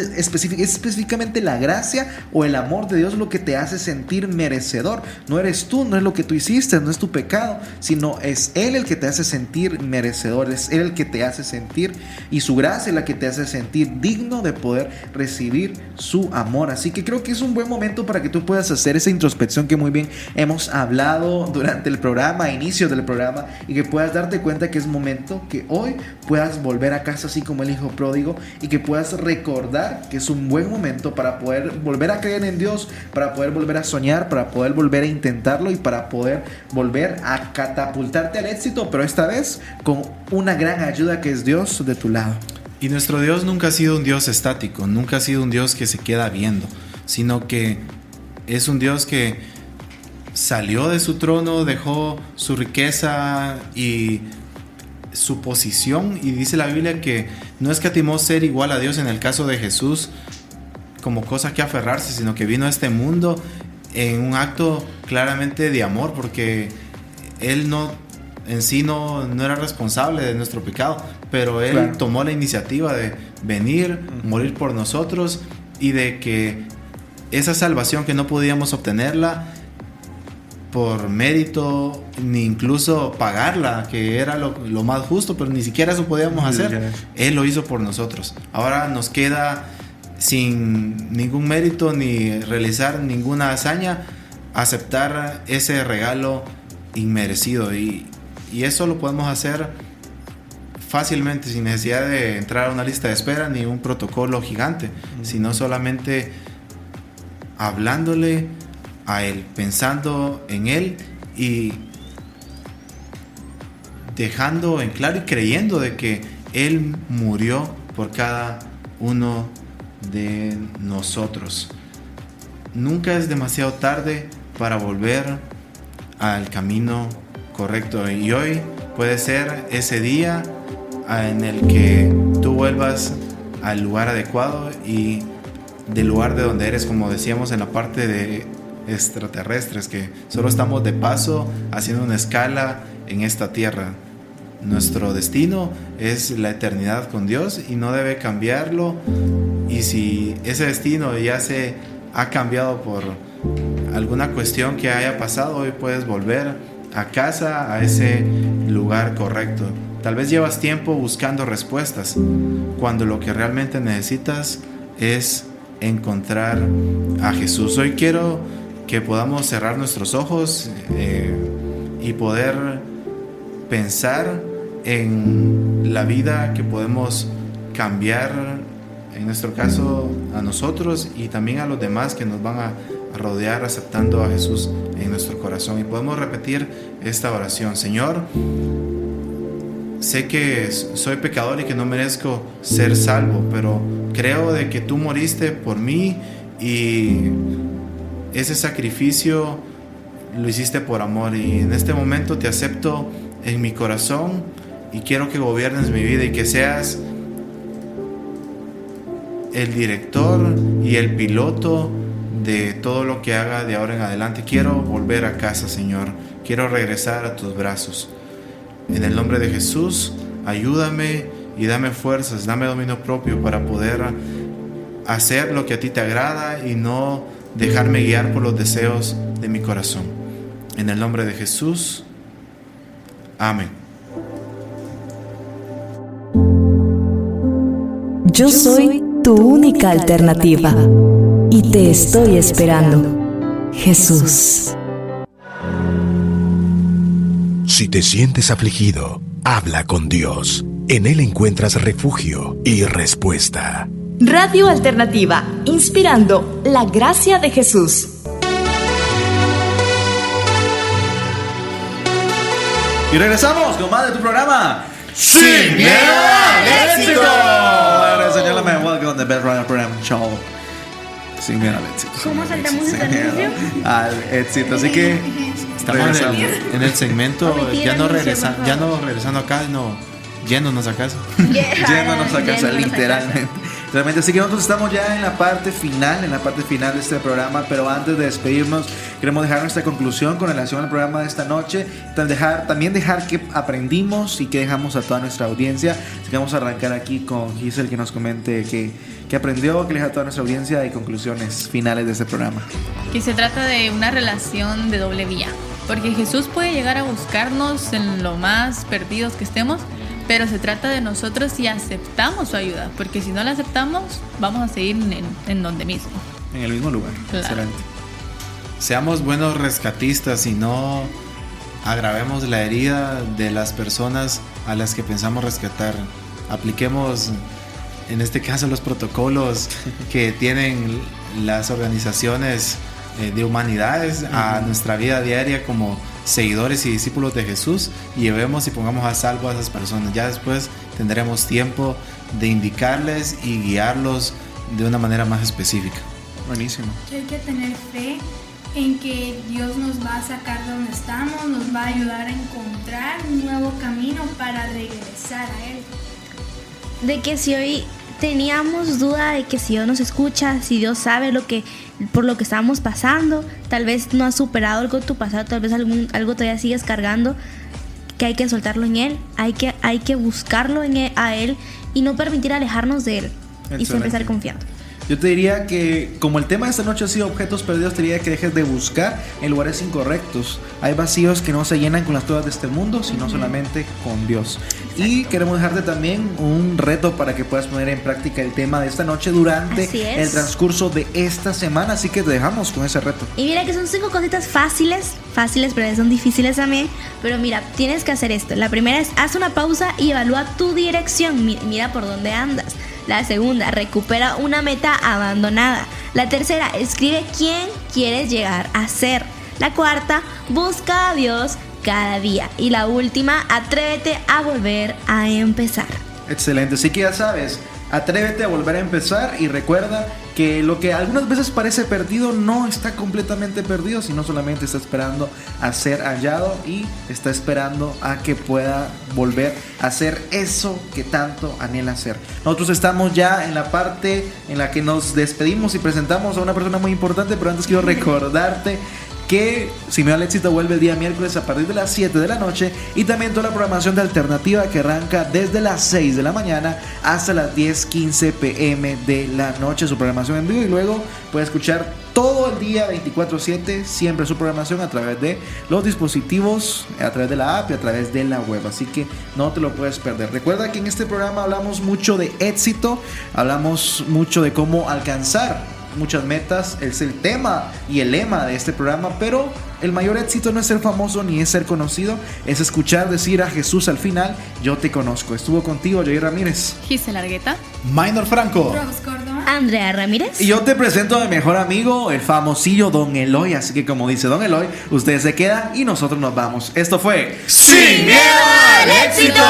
específicamente la gracia o el amor de Dios lo que te hace sentir merecedor. No eres tú, no es lo que tú hiciste, no es tu pecado, sino es Él el que te hace sentir merecedor, es Él el que te hace sentir, y su gracia es la que te hace sentir digno de poder recibir su amor. Así que creo que es un buen momento para que tú puedas hacer esa introspección que muy bien hemos hablado durante el programa, a inicios del programa, y que puedas darte cuenta que es momento que hoy puedas volver a casa así como el hijo pródigo, y que puedas recordar que es un buen momento para poder volver a creer en Dios, para poder volver a soñar, para poder volver a intentarlo y para poder volver a catapultarte al éxito, pero esta vez con una gran ayuda que es Dios de tu lado. Y nuestro Dios nunca ha sido un Dios estático, nunca ha sido un Dios que se queda viendo, sino que es un Dios que salió de su trono, dejó su riqueza y su posición, y dice la Biblia que no escatimó ser igual a Dios en el caso de Jesús como cosa que aferrarse, sino que vino a este mundo en un acto claramente de amor, porque Él en sí no era responsable de nuestro pecado, pero Él tomó la iniciativa de venir, morir por nosotros, y de que esa salvación que no podíamos obtenerla por mérito, ni incluso pagarla, que era lo más justo, pero ni siquiera eso podíamos hacer. Él lo hizo por nosotros. Ahora nos queda, sin ningún mérito ni realizar ninguna hazaña, aceptar ese regalo inmerecido, y eso lo podemos hacer fácilmente, sin necesidad de entrar a una lista de espera ni un protocolo gigante, sino solamente hablándole a Él, pensando en Él y dejando en claro y creyendo de que Él murió por cada uno de nosotros. Nunca es demasiado tarde para volver al camino correcto, y hoy puede ser ese día en el que tú vuelvas al lugar adecuado y del lugar de donde eres, como decíamos en la parte de extraterrestres, que solo estamos de paso haciendo una escala en esta tierra. Nuestro destino es la eternidad con Dios y no debe cambiarlo, y si ese destino ya se ha cambiado por alguna cuestión que haya pasado, hoy puedes volver a casa, a ese lugar correcto. Tal vez llevas tiempo buscando respuestas, cuando lo que realmente necesitas es encontrar a Jesús. Hoy quiero que podamos cerrar nuestros ojos y poder pensar en la vida que podemos cambiar, en nuestro caso a nosotros y también a los demás que nos van a rodear, aceptando a Jesús en nuestro corazón. Y podemos repetir esta oración: Señor, sé que soy pecador y que no merezco ser salvo, pero creo de que tú moriste por mí, y ese sacrificio lo hiciste por amor, y en este momento te acepto en mi corazón y quiero que gobiernes mi vida y que seas el director y el piloto de todo lo que haga de ahora en adelante. Quiero volver a casa, Señor, quiero regresar a tus brazos. En el nombre de Jesús, ayúdame y dame fuerzas, dame dominio propio para poder hacer lo que a ti te agrada y no dejarme guiar por los deseos de mi corazón. En el nombre de Jesús, amén. Yo soy tu única alternativa. Y te estoy esperando, Jesús. Si te sientes afligido, habla con Dios. En Él encuentras refugio y respuesta. Radio Alternativa, inspirando la gracia de Jesús. Y regresamos con más de tu programa ¡Sin miedo al éxito! Señálame, welcome on the Best Radio Program Show. Sin miedo al éxito. ¿Cómo saltamos Sin esta miedo anuncio? al éxito. Así que Estamos en el segmento, Omitir ya no anuncio, por favor. regresando acá, no, yéndonos a casa. Yéndonos a casa, Yéndonos a literalmente. Realmente, así que nosotros estamos ya en la parte final de este programa, pero antes de despedirnos, queremos dejar nuestra conclusión con relación al programa de esta noche, también dejar qué aprendimos y qué dejamos a toda nuestra audiencia. Así que vamos a arrancar aquí con Giselle, que nos comente qué aprendió, qué le deja a toda nuestra audiencia y conclusiones finales de este programa. Que se trata de una relación de doble vía, porque Jesús puede llegar a buscarnos en lo más perdidos que estemos, pero se trata de nosotros si aceptamos su ayuda, porque si no la aceptamos, vamos a seguir en donde mismo. En el mismo lugar. Claro. Excelente. Seamos buenos rescatistas y no agravemos la herida de las personas a las que pensamos rescatar. Apliquemos, en este caso, los protocolos que tienen las organizaciones de humanidades a nuestra vida diaria como seguidores y discípulos de Jesús, y llevemos y pongamos a salvo a esas personas. Ya después tendremos tiempo de indicarles y guiarlos de una manera más específica. Buenísimo. Que hay que tener fe en que Dios nos va a sacar de donde estamos, nos va a ayudar a encontrar un nuevo camino para regresar a Él. De que si hoy teníamos duda de que si Dios nos escucha, si Dios sabe por lo que estamos pasando, tal vez no has superado algo de tu pasado, tal vez algo todavía sigues cargando, que hay que soltarlo en Él, hay que buscarlo a Él y no permitir alejarnos de Él. Excelente. Y siempre estar confiando. Yo te diría que, como el tema de esta noche ha sido objetos perdidos, te diría que dejes de buscar en lugares incorrectos. Hay vacíos que no se llenan con las cosas de este mundo, sino solamente con Dios. Y queremos dejarte también un reto para que puedas poner en práctica el tema de esta noche durante Así es. el transcurso de esta semana. Así que te dejamos con ese reto. Y mira que son 5 cositas fáciles, pero son difíciles también. Pero mira, tienes que hacer esto. La primera es, haz una pausa y evalúa tu dirección. Mira por dónde andas. La segunda, recupera una meta abandonada. La tercera, escribe quién quieres llegar a ser. La cuarta, busca a Dios cada día. Y la última, atrévete a volver a empezar. Excelente, así que ya sabes, atrévete a volver a empezar y recuerda que lo que algunas veces parece perdido no está completamente perdido, sino solamente está esperando a ser hallado y está esperando a que pueda volver a hacer eso que tanto anhela hacer. Nosotros estamos ya en la parte en la que nos despedimos y presentamos a una persona muy importante, pero antes quiero recordarte que Sin Miedo al Éxito vuelve el día miércoles a partir de las 7 de la noche, y también toda la programación de Alternativa que arranca desde las 6 de la mañana hasta las 10:15 p.m. de la noche, su programación en vivo, y luego puedes escuchar todo el día 24/7 siempre su programación a través de los dispositivos, a través de la app y a través de la web, así que no te lo puedes perder. Recuerda que en este programa hablamos mucho de éxito, hablamos mucho de cómo alcanzar muchas metas, es el tema y el lema de este programa, pero el mayor éxito no es ser famoso ni es ser conocido, es escuchar decir a Jesús al final, yo te conozco. Estuvo contigo Jair Ramírez, Gisela Argueta, Minor Franco, Rose Córdoba, Andrea Ramírez. y yo te presento a mi mejor amigo, el famosillo Don Eloy. Así que, como dice Don Eloy, ustedes se quedan y nosotros nos vamos. Esto fue Sin Miedo al Éxito.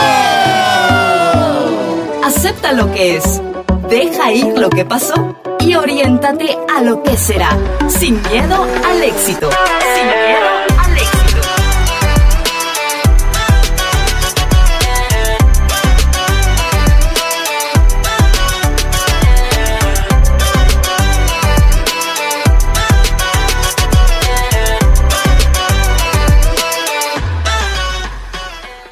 Acepta lo que es, deja ir lo que pasó y oriéntate a lo que será. Sin miedo al éxito. Sin miedo